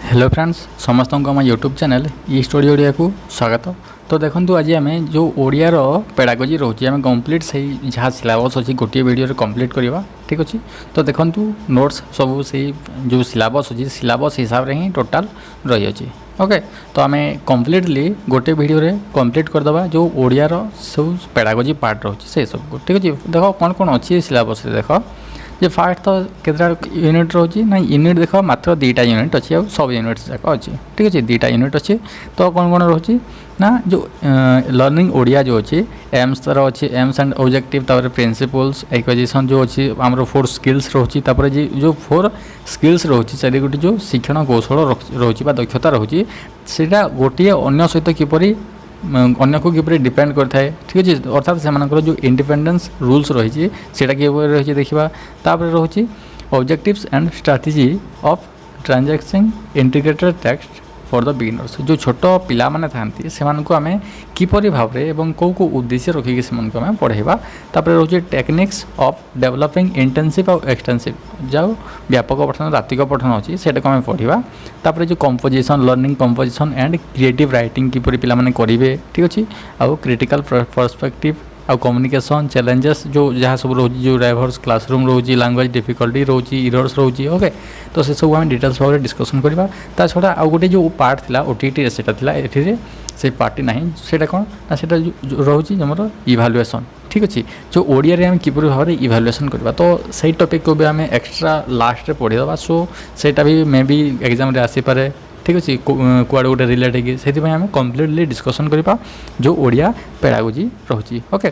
Hello friends समस्त को आम यूट्यूब चैनल ई स्टडी ओडिया को स्वागत। तो देखो आज आम जो ओडियार पेडागोजी रोचे आम कम्प्लीट से जहाँ सिलेबस अच्छी गोटे वीडियो कम्प्लीट करवा ठीक अच्छे। तो देखो नोट्स सब से जो सिलेबस अच्छी सिलेबस हिसाब से ही टोटाल रही अच्छे ओके। तो आम कम्प्लीटली गोटे वीडियो रे कम्प्लीट करदे जो ओडियार सब पेडागोजी पार्ट रोचे से सब ठीक अच्छे। देख कौन कौन अच्छी सिलेबस देख जे फास्ट तो केतटा यूनिट रोचे ना यूनिट देख मात्र 2टा यूनिट अच्छी आ सब यूनिट्स जाक अच्छे ठीक अच्छे 2टा यूनिट अच्छे। तो कौन कौन रोचे ना जो लर्निंग ओडिया जो अच्छे एम्स तार अच्छे एम्स एंड ऑब्जेक्टिव तापर प्रिंसिपल्स एक्विजिशन जो अच्छी आमर 4 स्किल्स रोचे तापर जो 4 स्किल्स रोचे चारि गोटे जो शिक्षण कौशल रोचे दक्षता रोचे सेटा गोटे अन्य सहित किपरि अन्य को किपर डिपेंड करता है ठीक अच्छे। अर्थात से जो इंडिपेंडेंस रूल्स रही रही देखा तापर रोचे objectives and strategy of transaction integrated text for the beginners जो छोट पिला माने थांती से मानको आमे किपरि भाव रे एवं को उद्देश्य रखिक से मानको आमे पढ़ेबा। तापर रोचे टेक्निक्स ऑफ डेवलपिंग इंटेंसिव और एक्सटेंसिव जो व्यापक पठन रात्रिक पठन अच्छी सेटा को आमे पढ़िबा। तापर जो composition learning composition and creative writing किपरि पिला माने करिवे ठीक अछि। आ क्रिटिकल पर्सपेक्टिव आ कम्युनिकेशन चैलेंजेस जो जहाँ सब रोचे जो डाइवर्स क्लासरूम रोचे लैंग्वेज डिफिकल्टी रोचे इरर्स रोचे ओके। तो से सब आम डिटेल्स भाव में डिस्कसन करवा। ता छड़ा आ गोटे जो पार्ट थिला ओटीटी सेटा थिला एठी से पार्टी नहीं सेटा कौन ना सेटा रोचे हमर इवैल्यूएशन ठीक अच्छे जो ओडिया रे हम किपरि भाव में इवैल्यूएशन करवा। तो सही टॉपिक को भी आम एक्स्ट्रा लास्ट रे पढ़ीदबा सो सेटा भी मे बी एग्जाम रे आसी पारे ठीक अच्छे कुआड़ गोटे रिलेट होगी आम कम्प्लीटली डिस्कसन करवा जो ओडिया पेडागोजी रोचे ओके।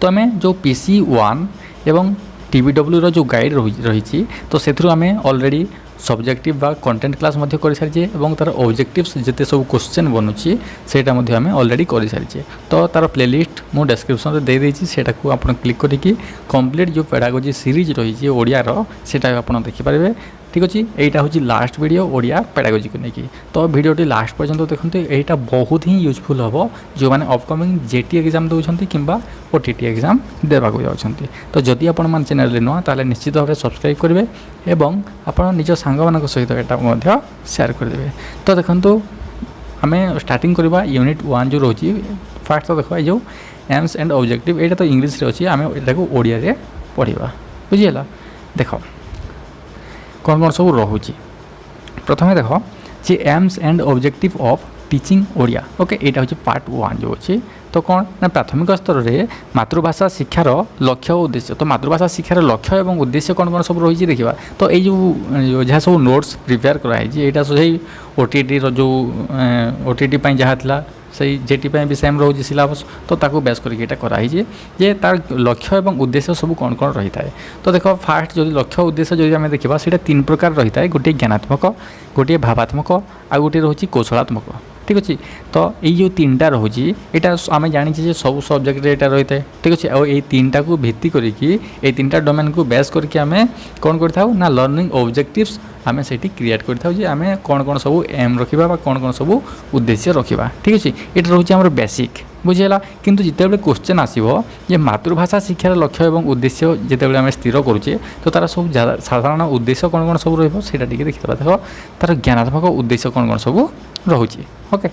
तो आम जो PC1 एवं TBW जो गाइड रही तो से आम ऑलरेडी सब्जेक्टिव बा कंटेंट क्लास कर सारी और तार ऑब्जेक्टिव्स जिते सब क्वेश्चन बनूची सेटा आम ऑलरेडी कर सारी। तो तार प्लेलिस्ट मु डिस्क्रिप्शन में दे देछि सेटा को आप क्लिक करके कंप्लीट जो पेडागोजी सीरीज रही ओडियार सेटा आप देखिपारे ठीक अच्छे। यहाँ हूँ लास्ट वीडियो ओडिया पेडागोजी को लेकिन तो वीडियोटी लास्ट पर्यंत देखते यहाँ बहुत ही यूजफुल हम जो मैंने अपकमिंग जेटी एग्जाम दौरान कि OTT एग्जाम देवाक जाती। तो जदि आपण चैनल नुआ ताले निश्चित भाव सब्सक्राइब करेंगे एवं आपण निज सांग मान सहित यहाँ शेयर करदे। तो देखो आम स्टार्टिंग करवा यूनिट 1 जो रोचे फास्ट तो देखा जो एम्स एंड ऑब्जेक्टिव यहाँ तो इंग्लीश अच्छी आम यहाँ ओडिया रे पढ़ा बुझीगला। देख कौन कौन सब रोचे प्रथम देख जे aims and objective of teaching Odia okay. यहाँ हूँ पार्ट 1 जो अच्छे। तो कौन ना प्राथमिक स्तर में मातृभाषा शिक्षार लक्ष्य और उद्देश्य तो मातृभाषा शिक्षार लक्ष्य और उद्देश्य कौन कौन सब रही देखा। तो ये जो जहाँ सब नोट्स प्रिपेयर कराई यहाँ सब OTT जो OTT जहाँ था से जेटी भी सेम रोचे सिलेबस तो ताकू बेस करके कराई जे तार लक्ष्य और उद्देश्य सब कौन कौन रही है। तो देख फास्ट जो लक्ष्य उद्देश्य जो आम देखा से 3 प्रकार रही है गोटे ज्ञानात्मक गोटे भावात्मक आ गोटे रोचे कौशलात्मक ठीक अच्छे। तो ये जो 3टा रोचे यहाँ आम जानी सब सब्जेक्ट यहाँ रही है ठीक अच्छे। और ये 3टा को भित्ति करके 3टा डोमेन को बेस करके आम कौन कर ना लर्निंग ऑब्जेक्टिव्स आम से क्रिएट कर आम कौन कौन सब एम रखा कौन कौन सब उद्देश्य रखा ठीक अच्छे। ये रोचे आम बेसिक बुझीगला। किंतु जिते क्वेश्चन आसो जे मातृभाषा शिक्षार लक्ष्य और उद्देश्य जिते आम स्थिर करुचे तो तार सब साधारण उद्देश्य कौन कौन सब रहा देखा देख तार ज्ञानात्मक उद्देश्य कौन कौन सब रोचे ओके।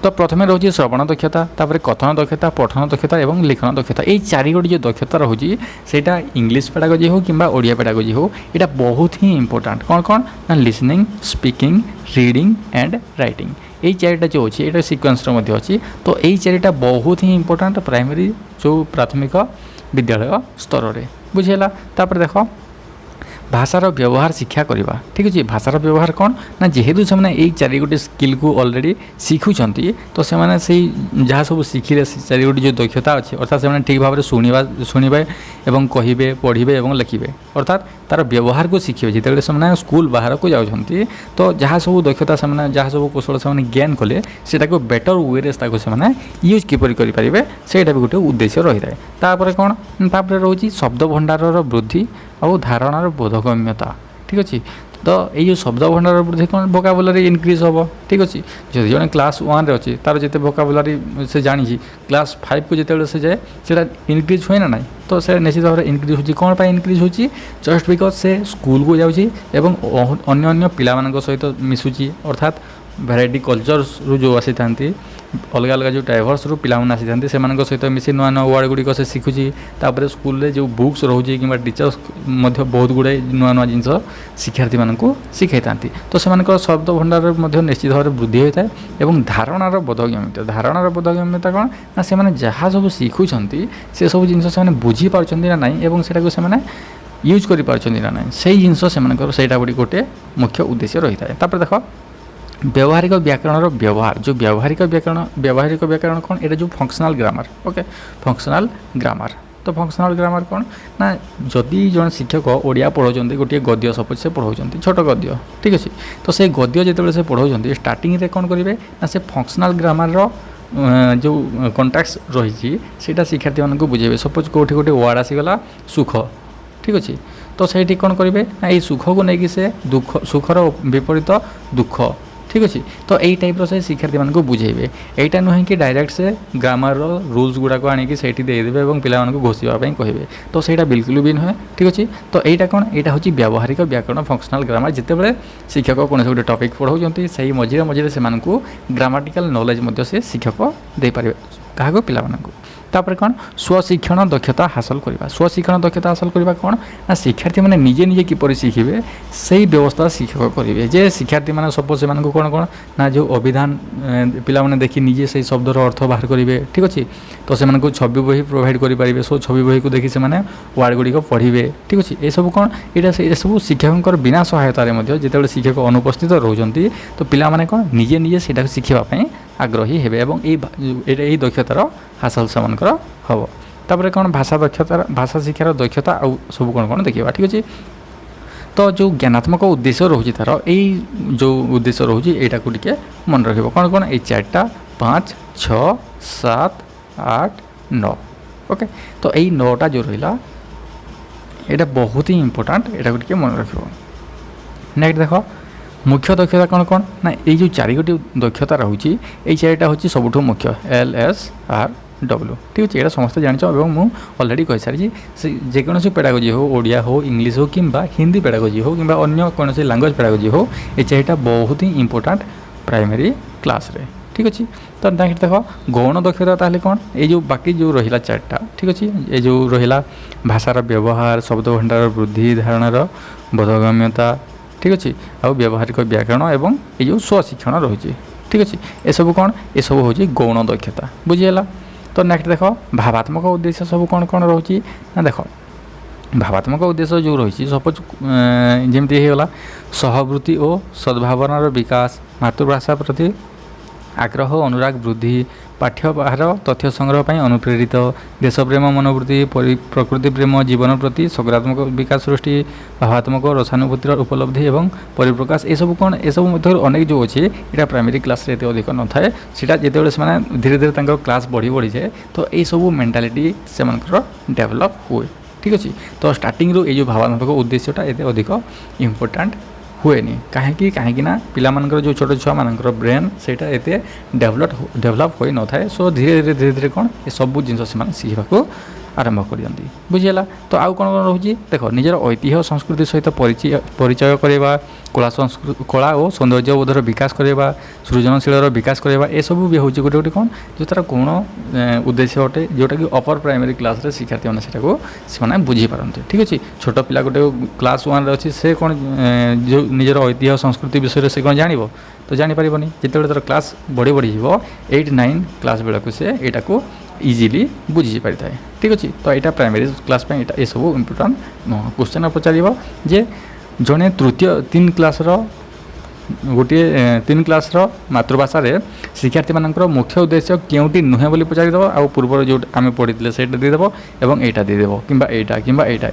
तो प्रथम रोचे श्रवण दक्षता तापर कथन दक्षता पठन दक्षता और लिखन दक्षता ये 4 गोटी जो दक्षता रोचे सेटा इंग्लिश पेडागोजी हो कि ओडिया पेडागोजी हो यहाँ बहुत ही इंपोर्टेंट कौन कौन ना listening speaking reading and writing ये 4टा जो अच्छी ये सिक्वेन्स अच्छी। तो ये 4टा बहुत ही इंपोर्टेंट प्राइमरी जो प्राथमिक विद्यालय स्तर में बुझेगा। तापर देख भाषार व्यवहार शिक्षा करवा ठीक अच्छे। भाषार व्यवहार कौन ना जेहेतु से यही 4 गोटी स्किल को ऑलरेडी शिखुं तो से जहाँ सब शिखिले 4 गोटी जो दक्षता अच्छे अर्थात से ठीक भाव में शुणे एवं कहे पढ़े और लिखे अर्थात तार व्यवहार को शिखे जिते से स्कूल बाहर को जाती तो जहाँ सब दक्षता से जहाँ सब कौशल से गेन कले से बेटर वे से यूज किपर करेंगे सेटा भी गोटे उद्देश्य रही है। तापर कौन तापर रोचे शब्द भंडार वृद्धि और धारणार बोधगम्यता ठीक अच्छे। तो ये शब्द भंडार वृद्धि कौन वोकाबुलारी इनक्रीज हम ठीक अच्छे जदि जन क्लास 1 अच्छे तार जिते वोकाबुलारी से जानी क्लास 5 को जिते से जाए से इनक्रीज हुए ना ना तो से निश्चित भाव में इनक्रीज होची कौन पाई इनक्रीज होची जस्ट बिकज से स्कूल को जाऊँगी एवं अन्य अन्य पिला सहित मिसुची अर्थात भैराइटी कल्चर्स रु जो आसी था अलग अलग जो डाइभर्स रु पिला आसी था से सहित मिसी नुआ नुआ वर्ड गुड़िक से शिखुची तापर स्कूल जो बुक्स रोचे कि टीचर्स बहुत गुड़ाए नुआ नुआ जिन शिक्षार्थी मानक शिखाई था तो से शब्द भंडार निश्चित भाव में वृद्धि होता है और धारणार बोधगम्यता कौन ना से जहाँ सब शिखुंट से सब जिन बुझीपार ना ना से यूज कर ना ना से जिन से गोटे मुख्य उद्देश्य रही है तापर देख व्यावहारिक व्याकरण व्यवहार जो व्यावहारिक व्याकरण कौन ये जो functional grammar okay functional grammar तो फंक्शनल ग्रामर कौन ना जदि जन शिक्षक ओडिया पढ़ाऊँ गोटे गद्य सपोज से पढ़ाऊँ छोट गद्य ठीक अच्छे तो से गद्य जो से पढ़ाऊँ स्टार्टिंग रे कौन करेंगे ना से फंक्शनल ग्रामर जो कंटाक्ट्स रही शिक्षार्थी मानक बुझेबे सपोज कौटी गोटे वर्ड आसीगला सुख ठीक अच्छे तो सही कौन करेंगे ना ये सुख को लेकिन से दुख सुखर विपरीत दुख ठीक अच्छे तो यही टाइप से शिक्षार्थी मानक बुझेबे यहीटा नुहे कि डायरेक्ट से ग्रामर रूल्स गुड़ाक आनिक से देदेवे और पिला घोषापी कहे तो सहीटा बिल्कुल भी नुहे ठीक अच्छे तो यहीटा कौन यहाँ हूँ व्यावहारिक व्याकरण फंक्शनल ग्रामर जितेबाला शिक्षक कौन गोटे टॉपिक पढ़ाऊँ से मझे मझे से ग्रामाटिकल नॉलेज से शिक्षक दे पारे क्या पिला तापर कौन स्वशिक्षण दक्षता हासिल करवा स्वशिक्षण दक्षता हासिल करवा कौन ना शिक्षार्थी मैंने निजे निजे किपर शिखे से व्यवस्था शिक्षक करेंगे जे शिक्षार्थी मैंने सपोज से कौन कौन ना जो अभिधान पिला देखी निजे से शब्दर अर्थ बाहर करेंगे ठीक अच्छे तो से छवि बही प्रोवाइड करेंगे सो छवि बही को देखी से वार्ड गुड़िक पढ़े ठीक अच्छे ये सब कौन ये सब शिक्षक बिना सहायतार जिते शिक्षक अनुपस्थित रोचते तो पिला कौन निजे निजे से शिखापी आग्रही हे यही दक्षतार हासिल से हम तापर कौन भाषा शिक्षार दक्षता आउ सब कौन कौन देखा ठीक अच्छे तो जो ज्ञानात्मक उद्देश्य रोचे तार यही जो उद्देश्य रोचे यहाँ को टे मन रख कौन कौन ये 4टा 5 6 7 8 9 ओके तो यही 9टा जो रहा यहाँ बहुत ही इम्पोर्टाट यहाँ को मन रख नेक्स्ट देख मुख्य दक्षता कौन कौन ना ये जो 4 गोटी दक्षता रोचे ये 4टा हूँ सबुठ मुख्य LSRW ठीक अच्छे यहाँ समस्त जान मुझे अलरेडी कही सारी जेकोसी पेडागोजी हो ओडिया हो इंग्लीश हो कि हिंदी पेडागोजी हो कि अन्य कौन लैंग्वेज पेडागोजी हो ये 4टा बहुत ही इम्पोर्टाट प्राइमरी क्लास रे ठीक अच्छे तो नेक्स्ट देख गौण दक्षता ताहले कौन ये जो बाकी जो रहा 4टा ठीक अच्छे ये जो रहा भाषार व्यवहार शब्द भंडार वृद्धि धारणार बोधगम्यता ठीक अच्छे आ व्यावहारिक व्याकरण एवं ये जो स्वशिक्षण रही ठीक अच्छे ये सब कौन ये सब हूँ गौण दक्षता बुझीगला तो नेक्स्ट देख भावात्मक उद्देश्य सब कौन कौन रोचे ना देख भावात्मक उद्देश्य जो रही सपोज जमी होगा सहवृत्ति और सद्भावनार विकास मातृभाषा प्रति आग्रह अनुराग वृद्धि पाठ्यभार तथ्य संग्रह पर अनुप्रेरित देशप्रेम मनोवृत्ति प्रकृति प्रेम जीवन प्रति सकारात्मक विकास सृष्टि भावात्मक रसानुभूतिर उपलब्धि एवं परिप्रकाश ये सब कौन ये सब मध्य अनेक जो अच्छे यहाँ प्राइमरी क्लास एत अधिक न थाए जिते से धीरे धीरे क्लास बढ़ी बढ़ी जाए तो ये सब मेंटालिटी से डेभलप हुए ठीक अच्छे तो स्टार्टिंग रू ये भावात्मक उद्देश्यटा ये अधिक इम्पोर्टाट हुए कहीं कहीं पिला जो छोट छुआ मान ब्रेन से डेभलप हो न था सो धीरे धीरे कौन ये सब जिन शिखा आरंभ कर दिखती बुझीगला तो आउ कौन कौन रोचे देख निजर ऐतिह्य संस्कृति सहित परिचय करवा कला और सौंदर्यबोधर विकास करवा सृजनशील विकास करवा ये सब भी हूँ गोटे गोटे कौन जो तार गौण उद्देश्य अटे जोटा कि अपर प्राइमरी क्लास रे शिक्षार्थी मैंने बुझीपारते ठीक अच्छे छोट पिला गोटे क्लास 1 अच्छी से कौन जो निजर ऐतिह्य संस्कृति विषय से कौन जान तो जापर जिते तार क्लास बढ़ी बढ़ी 8 9 क्लास बेलू से यहाँ को इजिली बुझी पारि थाए ठीक अच्छे तो यहाँ प्राइमरी क्लास ये सब इम्पोर्टाट क्वेश्चन पचार जे जड़े तृतीय 3 क्लास गोटे 3 क्लास मातृभाषा रे शिक्षार्थी मानकर मुख्य उद्देश्य क्योंटी नुहे बोली पचारिदेव आ पूर्व जो आम पढ़ी से देदेव और यहाँ देदेव कि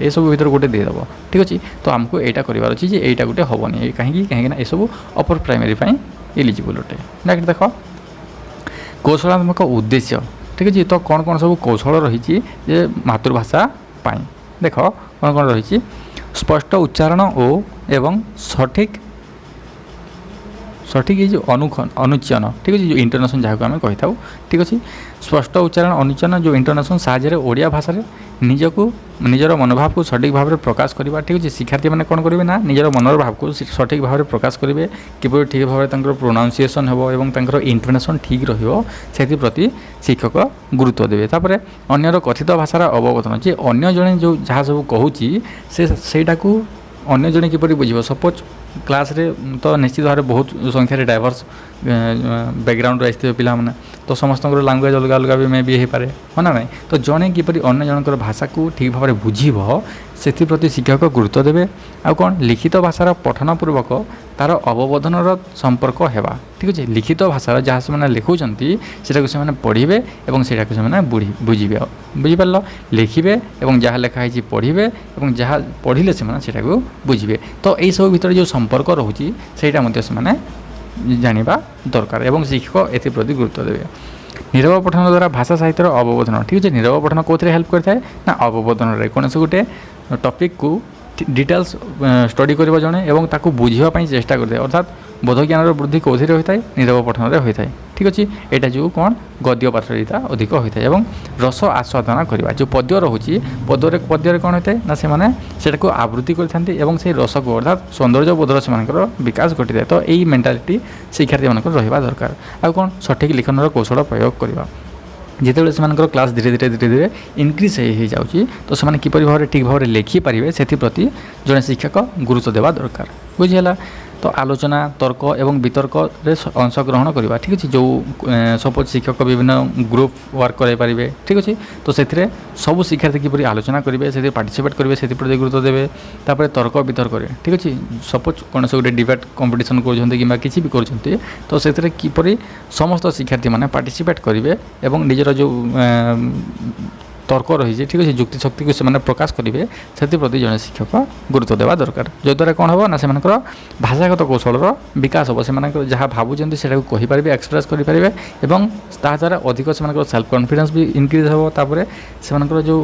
ये सब भर गोटे देदेव ठीक अच्छे तो आमको यहाँ करार अच्छी यहाँ गोटे हेनी कहीं ये सब अपर प्राइमरी एलिजिबल अटे नेक्स्ट देख कौशलात्मक उद्देश्य ठीक अच्छे तो कौन कौन सब कौशल रही मातृभाषा देख कौन कौन रही स्पष्ट उच्चारण ओ एवं सठिक सठिक ये जो अनुच्चारण ठीक अच्छे जो इंटोनेसन जहाँ को आम कही था ठीक अच्छे स्पष्ट उच्चारण अनुच्चारण जो इंटोनेसन साहाय्य ओडिया भाषा निजको निजर मनोभाव को सठिक भाव में प्रकाश करवा ठीक अच्छे शिक्षार्थी मैंने कौन करेंगे ना निजर मनोर भाव को सठिक भाव में प्रकाश करेंगे किपर ठीक भाव में प्रोनाउंसिएसन हो एवं इंटोनेसन ठीक रही शिक्षक गुरुत्व देवे तापर अन्यर कथित भाषार अवबोधन जे अन्य जड़े जो जहाँ सब कहूँ सेटा को अन्य जड़े किपर बुझे सपोज क्लास रे तो निश्चित भाव बहुत संख्यार डाइवर्स बैकग्राउंड आसते पिला माने तो समस्त लांगुएज अलग अलग भी मे भी हो पाए हाँ ना नहीं तो जड़े किपर अन्य जनकर भाषा को ठीक भाव में बुझब से शिक्षक गुरुत्व देवे आ कौन लिखित भाषार पठन पूर्वक तार अवबोधनर संपर्क हेबा ठीक अच्छे लिखित भाषार जहाँ से लिखुंट से पढ़े और से बुझे बुझिपार लिखे और जहाँ लिखाई पढ़े और जहाँ पढ़ले से बुझे तो यही सब भर जो संपर्क रोचे से जाना दरकार और शिक्षक एप्रति गुरुत्व देवे नीरव पठन द्वारा भाषा साहित्यर अवबोधन ठीक अच्छे नीरव पठन कौन हेल्प करता है ना अवबोधन कौन से गोटे टॉपिक को डिटेल्स स्टडी कर जड़े और ताकू बुझापी चेष्टा करते अर्थात बोध ज्ञान वृद्धि कौन होता है नीरव पठन होता है ठीक अच्छे यहाँ जो कौन गद्य पाठरिता अधिक होता है और रस आस्वादन करवा जो पद्य रोचे पद्य कौन होता है ना से आवृत्ति करते से रस को अर्थात सौंदर्य बोधर से विकास घटी है तो यही मेंटालिटी शिक्षार्थी मान रहा दरकार आ कौन सठिक लिखनर कौशल प्रयोग करवा जिते से क्लास धीरे धीरे इनक्रीज हो जाऊँगी तो से किपर भाव ठीक भाव में लिखिपारे से जड़े शिक्षक गुरुत्व देवा दरकार बुझीगला तो आलोचना तर्क एवं वितर्क अंशग्रहण करवा ठीक अच्छे जो सपोज शिक्षक विभिन्न ग्रुप वर्क करें ठीक अच्छे तो से सब शिक्षार्थी किपर आलोचना करेंगे से पार्टिसिपेट करेंगे से प्रति गुरुत्व देवे तापर तर्क वितर्क ठीक अच्छे सपोज कौन से गोटे डिबेट कंपटीशन कर किसी भी कर तो से किपर समस्त शिक्षार्थी मैंने पार्टिसिपेट करेंगे और निजर जो तर्क रही ठीक अच्छे जुक्ति शक्ति को से प्रकाश करेंगे से प्रति जड़े शिक्षक गुरुत्व देवा दरकार जद्वारा कौन हम ना से भाषागत कौशल विकास हम से जहाँ भावुं से कहींपारे एक्सप्रेस करेंगे और ताद्वारा अधिक से सेल्फ कॉन्फिडेंस भी इनक्रीज हो तापर से जो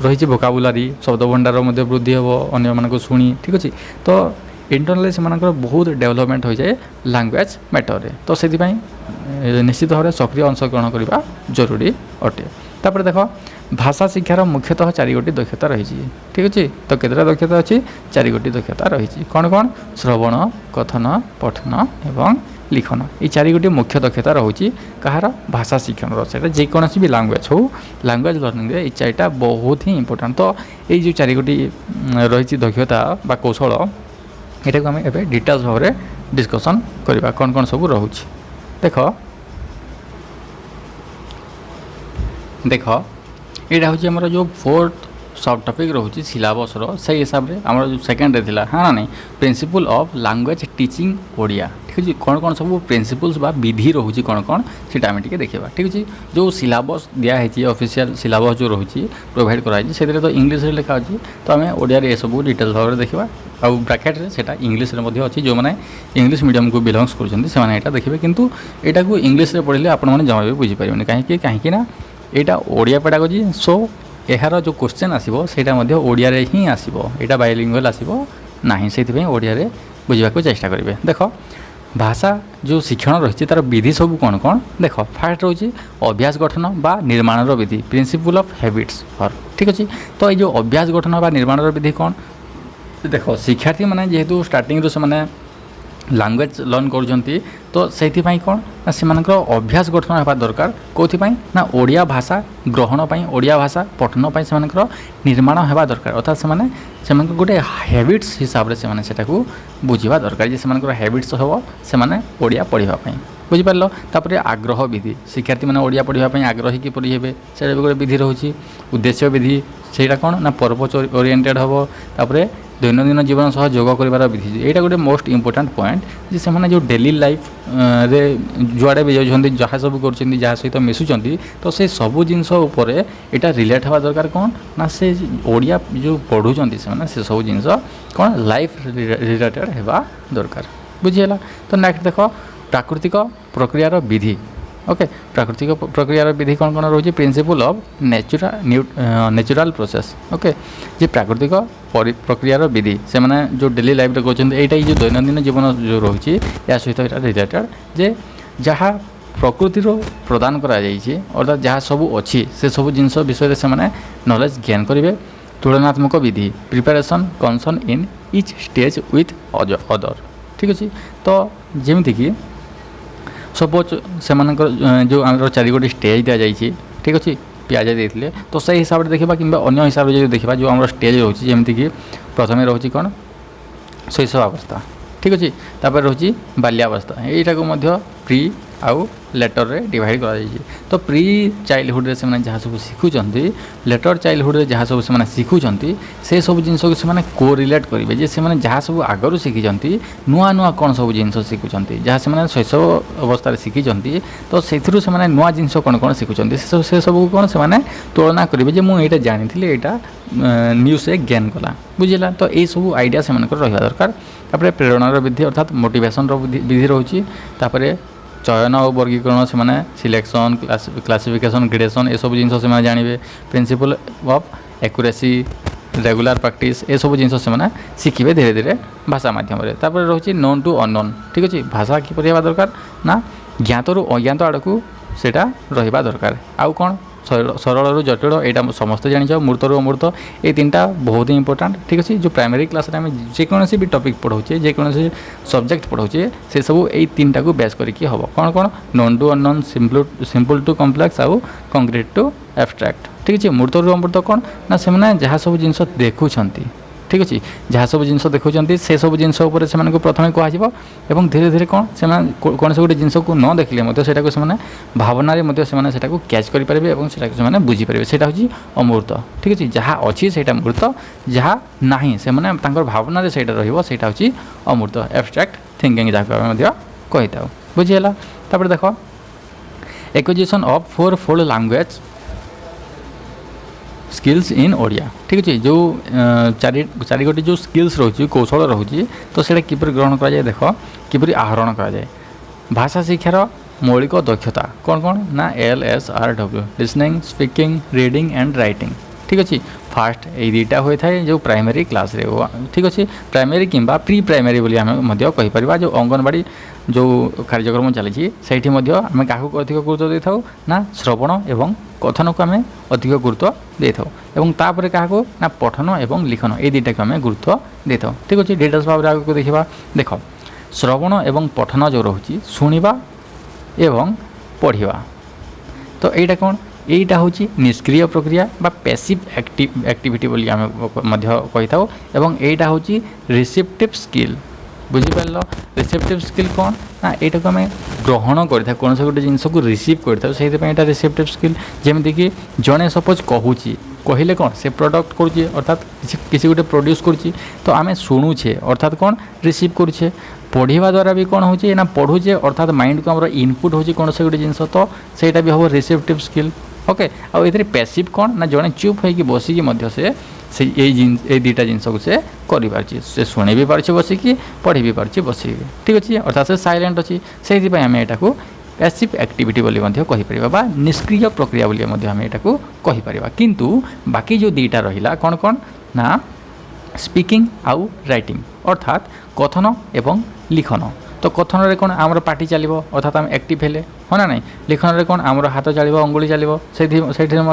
रही वोकाबुलारी शब्द भंडार वृद्धि हम अन्य शुणी ठीक अच्छे तो इंटरनली से बहुत डेवलपमेंट हो जाए लैंग्वेज मैटर तो से निश्चित भाव में सक्रिय अंशग्रहण करने जरूरी अटे तापर देख भाषा शिक्षार मुख्यतः 4 गोटी दक्षता रही ठीक अच्छे तो केतटा दक्षता अच्छी 4 गोटी दक्षता रही कौन कौन श्रवण कथन पठन एवं लिखन ये 4 गोटी मुख्य दक्षता रोचे कहार भाषा शिक्षण से जेकोसी भी लैंग्वेज हो लैंग्वेज लर्निंग ये 4टा बहुत ही इंपोर्टेंट तो ये जो 4 गोटी रही दक्षता बा कौशल यहाँ को आम ए डिटेल्स भाव में डिस्कसन करवा कौन कौन सब रोचे देख यहाँ हूँ आमर जो 4th सब टॉपिक रोचे सिलेबस से हिसाब से आम जो सेकेंड रे हाँ ना नहीं principle of language teaching Odia ठीक है कौन कौन सब प्रिंसिपल्स बा विधि रोचे कौन कौन से आम टे देखा ठीक अच्छे जो सिलेबस दिखाई ऑफिशियल सिलेबस जो रोचे प्रोवाइड कराई से तो इंग्लिश लिखा अच्छी तो आम ओडिया ये सब डिटेल्स भाव में देखा आउ ब्राकेट से इंग्लिश अच्छी जो मैंने इंग्लिश मीडियम को बिलंग्स कर देखिए किंतु यहाँ को इंग्लिश पढ़ले आपण मैंने जमा भी बुझीपारे कहीं ना यहाँ ओडिया पेडागोजी सो यार जो क्वेश्चन आसो से ओडिया ही आसो यहाँ बाइलिंगुअल आसो ना से ओडिया बुझा चेष्टा करेंगे देख भाषा जो शिक्षण रही तार विधि सब कौन कौन देख फास्ट रोचे अभ्यास गठन बा निर्माण विधि प्रिंसिपल ऑफ हैबिट्स फॉर ठीक अच्छे तो ये अभ्यास गठन बा निर्माण विधि कौन देख शिक्षार्थी मैंने जेहेतु स्टार्टिंग से मैंने लैंग्वेज लर्न कर तो से कौन ना से अभ्यास गठन होगा दरकार कौन ना ओडिया भाषा ग्रहण ओडिया भाषा पठन से निर्माण होगा दरकार अर्थात से गोटे हैबिट्स हिसाब से बुझा दरकार जे हैबिट्स हम से ओडिया पढ़ापी बुझिपार तापर आग्रह विधि शिक्षार्थी मैंने ओडिया पढ़ापी आग्रही किपर हे से गोटे विधि रोचे उद्देश्य विधि से कौन ना पर्पज ओरिएंटेड हम तापर दैनंदिन जीवन सह योग कर विधि यहाँ गोटे मोस्ट इंपोर्टेंट पॉइंट जे से जो डेली लाइफ रे जुआड़े भी जाऊँच जहाँ सब कर जहाँ सहित मिशुंट तो से सबू जिनस यहाँ रिलेट हवा दरकार कौन ना से ओडिया जो पढ़ुं से सब जिनस कौन लाइफ रिलेटेड होगा दरकार बुझीगला तो नेक्स्ट देख प्राकृतिक प्रक्रियार विधि ओके प्राकृतिक प्रक्रियार विधि कौन कौन रोचे principle of natural process okay जे प्राकृतिक प्रक्रियार विधि से मैंने जो डेली लाइफ रे कहते हैं यहाँ जो दैनंदिन जीवन जो रोचे या सहित रिलेटेड जे जहाँ प्रकृति प्रदान करा जाइए अर्थात जहाँ सब अच्छी से सब जिनस विषय से मैंने नॉलेज गेन करेंगे तुलनात्मक विधि preparation concern in each stage with other ठीक अच्छे तो जमीती कि सपोज से जो आम 4 स्टेज दि जाइए ठीक अच्छे पियाज देते तो से हिसाब से देखा कि अन्य हिसाब से जो देखा जो आम स्टेज रोचे जमीती कि प्रथम रोचे कौन शैशवावस्था ठीक अच्छे तापर रोचे बाल्यावस्था यहीटा को प्री आउ लेटर रे डिवाइड करा जाइए तो प्री चाइल्डहुड रे से जहाँ सब शिखुंट लेटर चाइल्डहुड रे जहाँ सब से शिखुंट से सब जिनस को से कोरिलेट करेंगे जे से जहाँ सब आगु शिखी नुआ नुआ कौन सब जिन शिखुंट जहाँ से शैशव अवस्था शिखी तो से नुआ जिन कौन कौन शिखुंट से सब कौन से तुलना करेंगे जे मुझे जानी यहाँ न्यूज से गेन कला बुझेगा तो ये सब आइडिया से रहा दरकार तापर प्रेरणार विधि अर्थात मोटिवेशन विधि रोचे तापर चयन और वर्गीकरण से माने सिलेक्शन क्लासिफिकेशन ग्रेडेशन ये सब जिन से जानवे principle of accuracy regular practice ये सब जिन से शिखे धीरे धीरे भाषा मध्यम तापर रोचे नोन टू अननोन ठीक अच्छे भाषा किपर होगा दरकार ना ज्ञात रु अज्ञात आड़ को सेटा रहा दरकार आउ कौन सरल रु जटिल यहाँ समस्ते जान मूर्त रु अमूर्त ये 3टा बहुत ही इंपोर्टेंट ठीक अच्छे जो प्राइमरी क्लास में जेकोसी भी टॉपिक पढ़ाऊे जेकोसी सब्जेक्ट पढ़ाऊे से सब यही 3टा को बेस करके हम कौन कौन known to unknown simple to complex आउ कंक्रीट टू एब्स्ट्रैक्ट ठीक अच्छे मूर्त रु अमूर्त कौन ना से जहाँ सब जिन देखुं ठीक अच्छे जहाँ सब जिन देखुं से सब जिन से प्रथम कह धीरे धीरे कौन से कौन से गोटे जिन को न देखले से भावना से कैच करेंगे और से बुझीपारे से हूँ अमूर्त ठीक अच्छे जहाँ अच्छी से मूर्त जहाँ ना से भावना से रहा हूँ अमूर्त एब्स्ट्रैक्ट थिंकिंग जहाँ कही था बुझीगला तापर देख acquisition of 4-fold language skills in Odia ठीक अच्छे जो चार गोटी जो स्किल्स रोचे कौशल रोचे तो से किपर ग्रहण कराए देख किपर आहरण कराए भाषा शिक्षार मौलिक दक्षता कौन कौन ना LSRW listening speaking reading and writing ठीक अच्छे फास्ट ये 2टा होता है जो प्राइमरी क्लास रे ठीक अच्छे प्राइमरी किंबा प्री प्राइमरी बोली आम कहीपर जो अंगनवाड़ी जो कार्यक्रम चली से आम क्या अधिक गुरुत्व दे था ना श्रवण एवं कथन को आम अधिक गुरुत्व दे था और तापर क्या ना पठन एवं लिखन ये 2टा को आम गुरुत्व दे था ठीक अच्छे डिटेल्स भाव में आगे देखा देख श्रवण एवं पठन जो रोचे शुणा एवं पढ़ा तो यहाँ कौन यहीटा हूँ निष्क्रिय प्रक्रिया बा पैसिव एक्टिविटी बोली आम कही था और यहीटा हूँ रिसेप्टिव स्किल बुझीपार रिसेप्टिव स्किल कौन ना यहाँ को आम ग्रहण कर कौन से गोटे जिनस को रिसीव कर से रिसेप्टिव स्किल जमीती कि जड़े सपोज कहूँ कहले कौन से प्रोडक्ट करुचे अर्थात किसी गोटे प्रोड्यूस करुचे तो आम शुणुचे अर्थात कौन रिसीव करुचे पढ़ा द्वारा भी कौन हो ना पढ़ुचे अर्थात माइंड को आम इनपुट हो कौन से गोटे जिनस तो सहीटा भी हम रिसेप्टिव स्किल ओके आउ ये पैसिव कौन ना जड़े चुप होगी बसिकी से ये 2टा जिन को से कर शुणी भी पार्छ बसिकी पढ़ी भी पार्छ बसिकी ठीक अच्छे अर्थात से साइलेंट अच्छी से आम यहाँ पैसिव एक्टिविटी बोली कहीपर बा निष्क्रिय प्रक्रिया बोली आम यहाँ कहीपर किंतु बाकी जो 2टा रहा कौन कौन ना स्पीकिंग आउ राइटिंग अर्थात कथन एवं लिखन तो कथन रे कौन आमर पार्टी चलो अर्थात आम एक्टिव हेले हाँ ना नहीं लिखन रे कौन आमर हाथ चलो अंगुली चलो से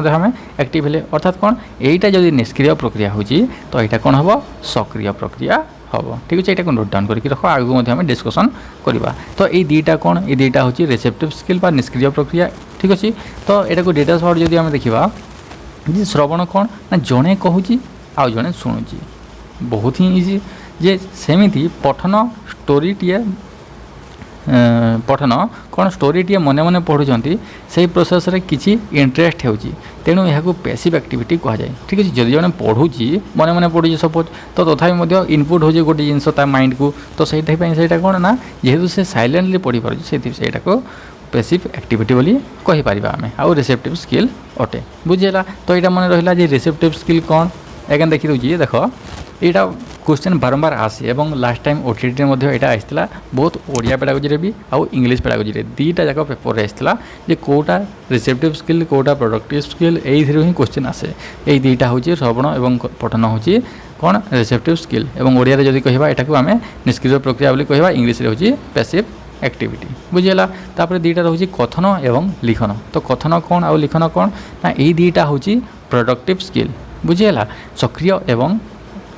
आम एक्टिव हेले अर्थात कौन यहीटा जब निष्क्रिय प्रक्रिया हो तो यहाँ कौन हम सक्रिय प्रक्रिया हम ठीक अच्छे यहाँ नोट डाउन करके रख आगे आम डिस्कसन करवा तो ये 2टा कौन ये 2टा हूँ रिसेप्टिव स्किल बा निष्क्रिय प्रक्रिया ठीक अच्छे तो यहाँ को डिटेल्स भाव जब आम देखा श्रवण कौन ना जड़े कहूँ आउ जड़े शुणुची बहुत ही इजी जे सेमिति पठन स्टोरीटे पठन कौन स्टोरीटे मन मन पढ़ुंट से प्रोसेस रे किसी इंटरेस्ट होची तेणु यहाँ पैसिव एक्टिविटी कहुए ठीक है जब जड़े पढ़ुची मन मन पढ़ुची सपोज तो तथा इनपुट हो गोटे जिनस माइंड को तो से कौन ना जेहेतु से साइलेंटली पढ़ी पार्टी को पैसिव एक्टिविटी बोली कहीपर आम आउ रिसेप्टिव स्किल अटे बुझेगा तो यहाँ मन रहा रिसेप्टिव स्किल कौन एगेन देखी दूसरी देख यहाँ क्वेश्चन बारंबार आसे एवं लास्ट टाइम ओटीटी मध्य एटा आइसला बहुत ओडिया पेडागोजी रे भी आउ इंग्लिश पेडागोजी रे दीटा जाक पेपर रे आइसला जे कोटा रिसेप्टिव स्किल कोटा प्रोडक्टिव स्किल एई थ्रू ही क्वेश्चन आसे एई दीटा होची श्रवण एवं पठन होची कोन रिसेप्टिव स्किल एवं ओडिया रे जदी कहिबा एटाकू आमे निष्क्रिय प्रक्रिया बोली कहिबा इंग्लिश रे होची पैसिव एक्टिविटी बुझिला तापर दीटा रहउची कथन एवं लिखन तो कथन कोन आ लिखन कोन ना एई दीटा होची प्रोडक्टिव स्किल बुझिला सक्रिय एवं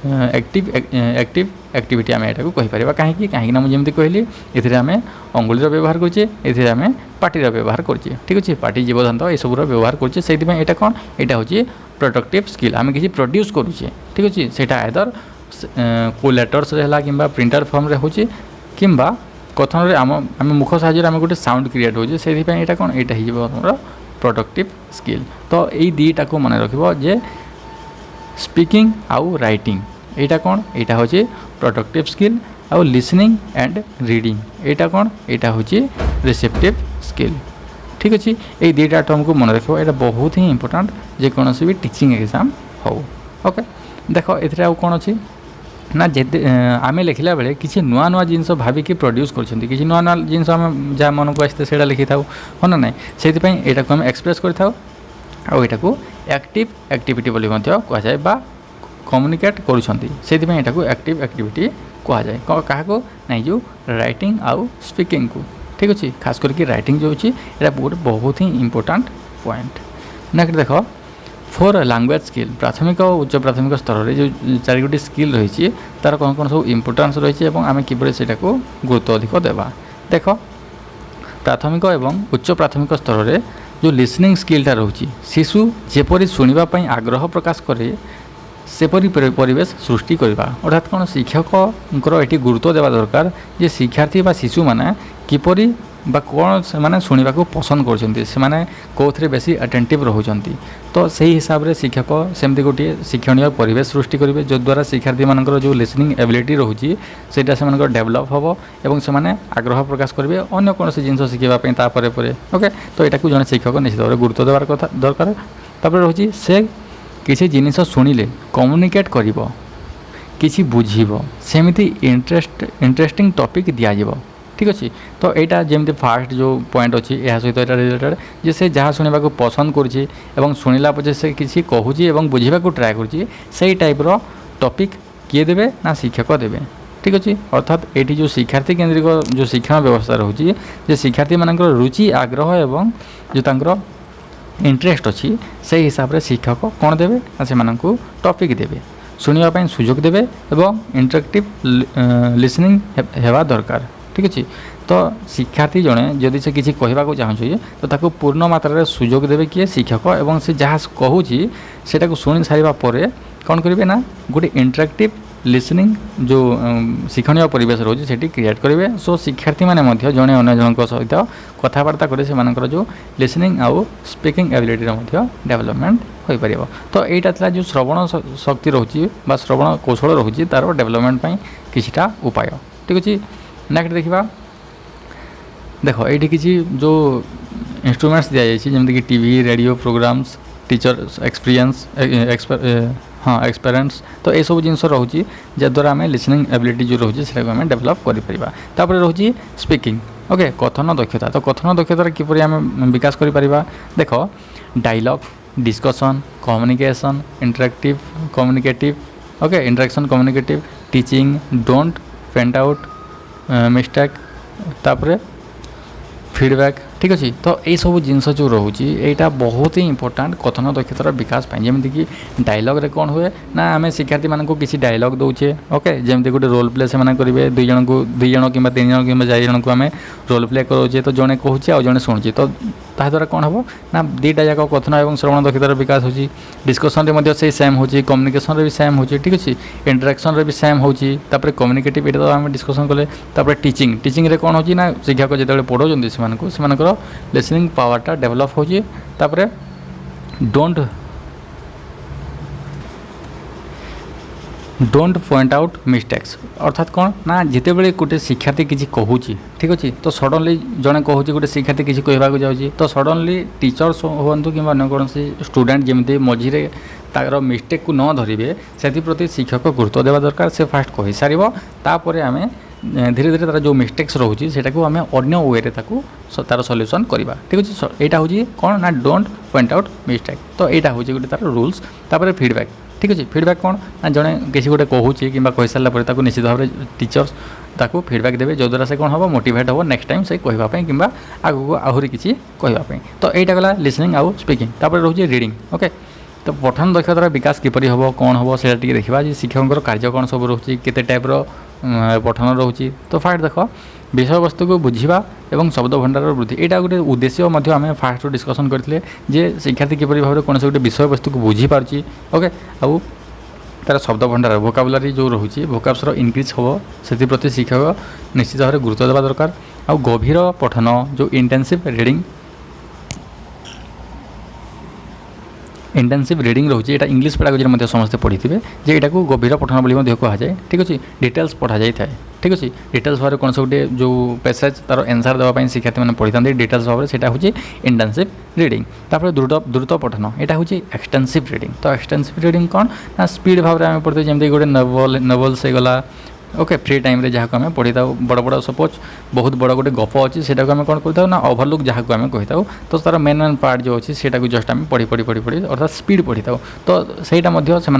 एक्टिव एक्टिविटी आम यहाँ कहीपर कहीं ना मुझे कहली ये आम अंगुलीर व्यवहार करें ये आम पार्टीर व्यवहार करें ठीक अच्छे पार्टी जीवदांत यूर व्यवहार करें से यहाँ कौन यहाँ हूँ प्रोडक्टिव स्किल आम किसी प्रोड्यूस करुचे ठीक अच्छे से आइदर को लेटर्स कि प्रिंटर फॉर्म हो कि कथन आम मुख साहाय्य आम गोटे साउंड क्रिएट हो से यहाँ कौन यहाँ हो प्रोडक्टिव स्किल तो यही दीटा को मन रख स्पीकिंग आउ राइटिंग यहाँ कौन यहाँ हूँ प्रोडक्टिव स्किल आउ लिसनिंग एंड रीडिंग यहाँ कौन यहाँ हूँ रिसेप्टिव स्किल ठीक अच्छे ये दुईटा टर्म को मन रख बहुत ही इंपोर्टेंट जेकोसी भी टीचिंग एग्जाम हो ओके देख ये कौन अच्छी ना जे आम लिखला बेले किसी नुआ नुआ जिनस भाविकी प्रोड्यूस कर किसी नुआ नुआ जिनस आम जहाँ मन को आसते से लिखी था हाँ ना ना से यहाँ को आम एक्सप्रेस कर को एक्टिव एक्टिविटी बोली कहुए बा कम्युनिकेट करुँच को एक्टिव एक्टिविटी कहुए क्या नहीं जो राइटिंग आउ स्पीकिंग को ठीक अच्छे खास करके राइटिंग जो अच्छी यहाँ बहुत ही इंपोर्टेंट पॉइंट नेक्स्ट देख फॉर लैंग्वेज स्किल प्राथमिक और उच्च प्राथमिक स्तर में जो चारिगोटी स्किल रही तार कौन कौन सब इम्पोर्टान्स रही है आम किभली से गुरुत्व अधिक देवा देख प्राथमिक और उच्च प्राथमिक स्तर में जो लिसनिंग स्किलटा रोचे शिशु जेपरी शुणापी आग्रह प्रकाश करे सेपरी परिवेश सृष्टि करवा अर्थात कौन शिक्षक ये गुरुत्व देवा दरकार जे शिक्षार्थी बा शिशु माने किपरी बा कौन से शुणा को पसंद कर कौथे बेसी अटेंटिव रोचंती तो सही हिसाब से शिक्षक सेमती गोटे शिक्षणीय परिवेश सृष्टि करेंगे जो द्वारा शिक्षार्थी मानकर जो लिसनिंग एबिलिटी रोचे से डेभलप हम और से आग्रह प्रकाश करेंगे अन्य कौन से जिन शिखापी ओके तो यहाँ को जन शिक्षक निश्चित भाव गुरुत्व देवार कथा दरकार तापर रोचे से किसी जिनिस शुणिले कम्युनिकेट करिवो किसी बुझिवो सेमिति इंटरेस्टिंग टॉपिक दिज्व ठीक अच्छे तो यहाँ जमी फास्ट जो पॉइंट अच्छी यह सहित यहाँ रिलेटेड जे से जहाँ शुणा को पसंद करुँची शुणिला पचे से किसी कहूँ बुझा ट्राए करुँची टाइप्र टॉपिक किए देवे ना शिक्षक देवे ठीक अच्छे अर्थात ये जो शिक्षार्थी केन्द्रिक जो शिक्षण व्यवस्था रोचे जे शिक्षार्थी मान रुचि आग्रह एवं जो तांकर इंटरेस्ट अच्छी से हिसाब से शिक्षक कौन देवे ना से टॉपिक देवे शुणापी सुजोग देवे एवं इंटरेक्टिव लिसनिंग हेबा दरकार ठीक अच्छे तो शिक्षार्थी जड़े जदि से किसी कहवाक चाहूँगी तो ताको पूर्ण मात्रा सुजोग देवे किए शिक्षक एवं से जहाँ कहूँ से शुणी सारा कौन करेंगे ना गोटे इंटरेक्टिव लिसनिंग जो शिक्षणीय परिवेश रोचे से क्रिएट करेंगे सो शिक्षार्थी मैंने जड़े अन्य जन सहित कथबार्ता करें से जो लिसनिंग आउ स्पीकिंग एबिलिटी डेवलपमेंट हो पार तो यहाँ जो श्रवण शक्ति रोचे श्रवण कौशल रोचे तार डेवलपमेंट किछिटा उपाय ठीक अच्छे नेक्स्ट देखा देख ये किसी जो इंस्ट्रूमेंट्स दि जाए जमीक कि TV radio programmes teacher experience हाँ एक्सपीरियंस तो ये सब जिनस रोचे जद्वारा आम लिसनिंग एबिलिटी जो रोचे से डेभलप कर रोचे स्पीकिंग ओके कथन दक्षता तो कथन दक्षतार किपरि आम विकास कर देख dialogue discussion communication interactive communicative okay interaction communicative teaching don't फेंट आउट मिस्टेक तापर फीडबैक ठीक अच्छे तो ये सब जिनस जो रोचे यहाँ बहुत ही इंपोर्टेंट कथन दक्षतार विकास जमीक कि डायलॉग रे कौन हुए ना आम शिक्षार्थी मानक किसी डायलॉग दौचे ओके जमी गोटे रोल प्ले से करेंगे दुई जन कि 3 जन कि 4 जन को आम रोल प्ले करोचे तो जड़े कहूँ आ जड़े शुणुचे तो ताद्वारा कौन हम ना दुईटा जाक कथन और श्रवण दक्षतार विकास हो डिस्कसन में से सेम हो कम्युनिकेशन भी सेम हो ठीक अच्छे इंटरेक्शन भी सेम हो कम्युनिकेटिव ये तो आम डिस्कसन कले टीचिंग रे कौन हो ना शिक्षक जो पढ़ाऊँ से लिसनिंग पावरटा डेवलप हो डोंट पॉइंट आउट मिस्टेक्स अर्थात कौन ना जिते बड़े गोटे शिक्षार्थी किसी कहूँ ठीक अच्छे तो सडनली जड़े कहूँ गोटे शिक्षार्थी किसी कहवाक जाऊँगी तो सडनली टीचर्स हूँ कि अन्य कौन स्टूडेंट जमी मझे तार मिस्टेक को न धरिबे से शिक्षक गुरुत्व देवा दरकार से फास्ट कहि सारिबो तापर आमे धीरे धीरे तार जो मिस्टेक्स रोचे सेटा को आमे अन्य वे रे ताकू तार सॉल्यूशन करबा ठीक अछि एटा होची कोन ना डोंट पॉइंट आउट मिस्टेक तो एटा होची गोटे तार रूल्स तापर फीडबैक ठीक अच्छे फीडबैक कौन ना जड़े किसी गोटे कहूँ कि कही सारापर ताकू निश्चित भाव में टीचर्स ताकू फीडबैक देवे जो द्वारा से कौन हम मोटिवेट हम नेक्स्ट टाइम से कहवाई कि आगू आहरी किसी कहवाई तो यहाँ गला लिसनिंग आउ स्पीकिंग तापर रोचे रीडिंग ओके तो पठन दक्षतार विकास किपरि हम कौन हम से देखा शिक्षकों कार्य कौन सब रोचे केते टाइप्र पठन रोचे तो फास्ट देख विषय वस्तु को बुझा एवं शब्द भंडार वृद्धि यहाँ गोटे उद्देश्य आम फास्ट डिस्कसन करते जे शिक्षार्थी किपरि भाव में कौन गोटे विषय वस्तु को बुझीपारे ओके आउ तार शब्द भंडार भोकाबुलारी जो रोचे भोकाब्सर इनक्रिज हम से शिक्षक निश्चित भाव में गुरुत्व देवा दरकार आउ गभीर पठन जो इंटेंसिव रीडिंग रोचे यहाँ इंग्लिश पेडागोजी समस्ते पढ़ी थे जे यहाँ को गभीर पठन बोली कहुए ठीक अच्छे डिटेल्स पढ़ा जाए ठीक अच्छे डिटेल्स भाव में कौन गोटे जो पैसेज तार आंसर देवाई शिक्षार्थी मैंने पढ़ी था डिटेल्स भाव में सेटा हूँ इंटेंसिव रीडिंग तापर द्रुत पठन यहाँ हूँ एक्सटेंसिव रीडिंग तो एक्सटेंसिव रीडिंग कौन ना स्पीड भाव में आम पढ़ते जमी गोटे नोवेल्स हो गला ओके फ्री टाइम रे जहाँ को आम पढ़ी था बड़ बड़ सपोज बहुत बड़ गोटे गप अच्छी से आम कौन करता ना ओभरलुक जहाँ को आम कही था तो तार मेन मेन पार्ट जो अच्छी से जस्ट आम पढ़ी पढ़ी पढ़ी पढ़ी अर्थात स्पीड पढ़ी था तो सहीटा से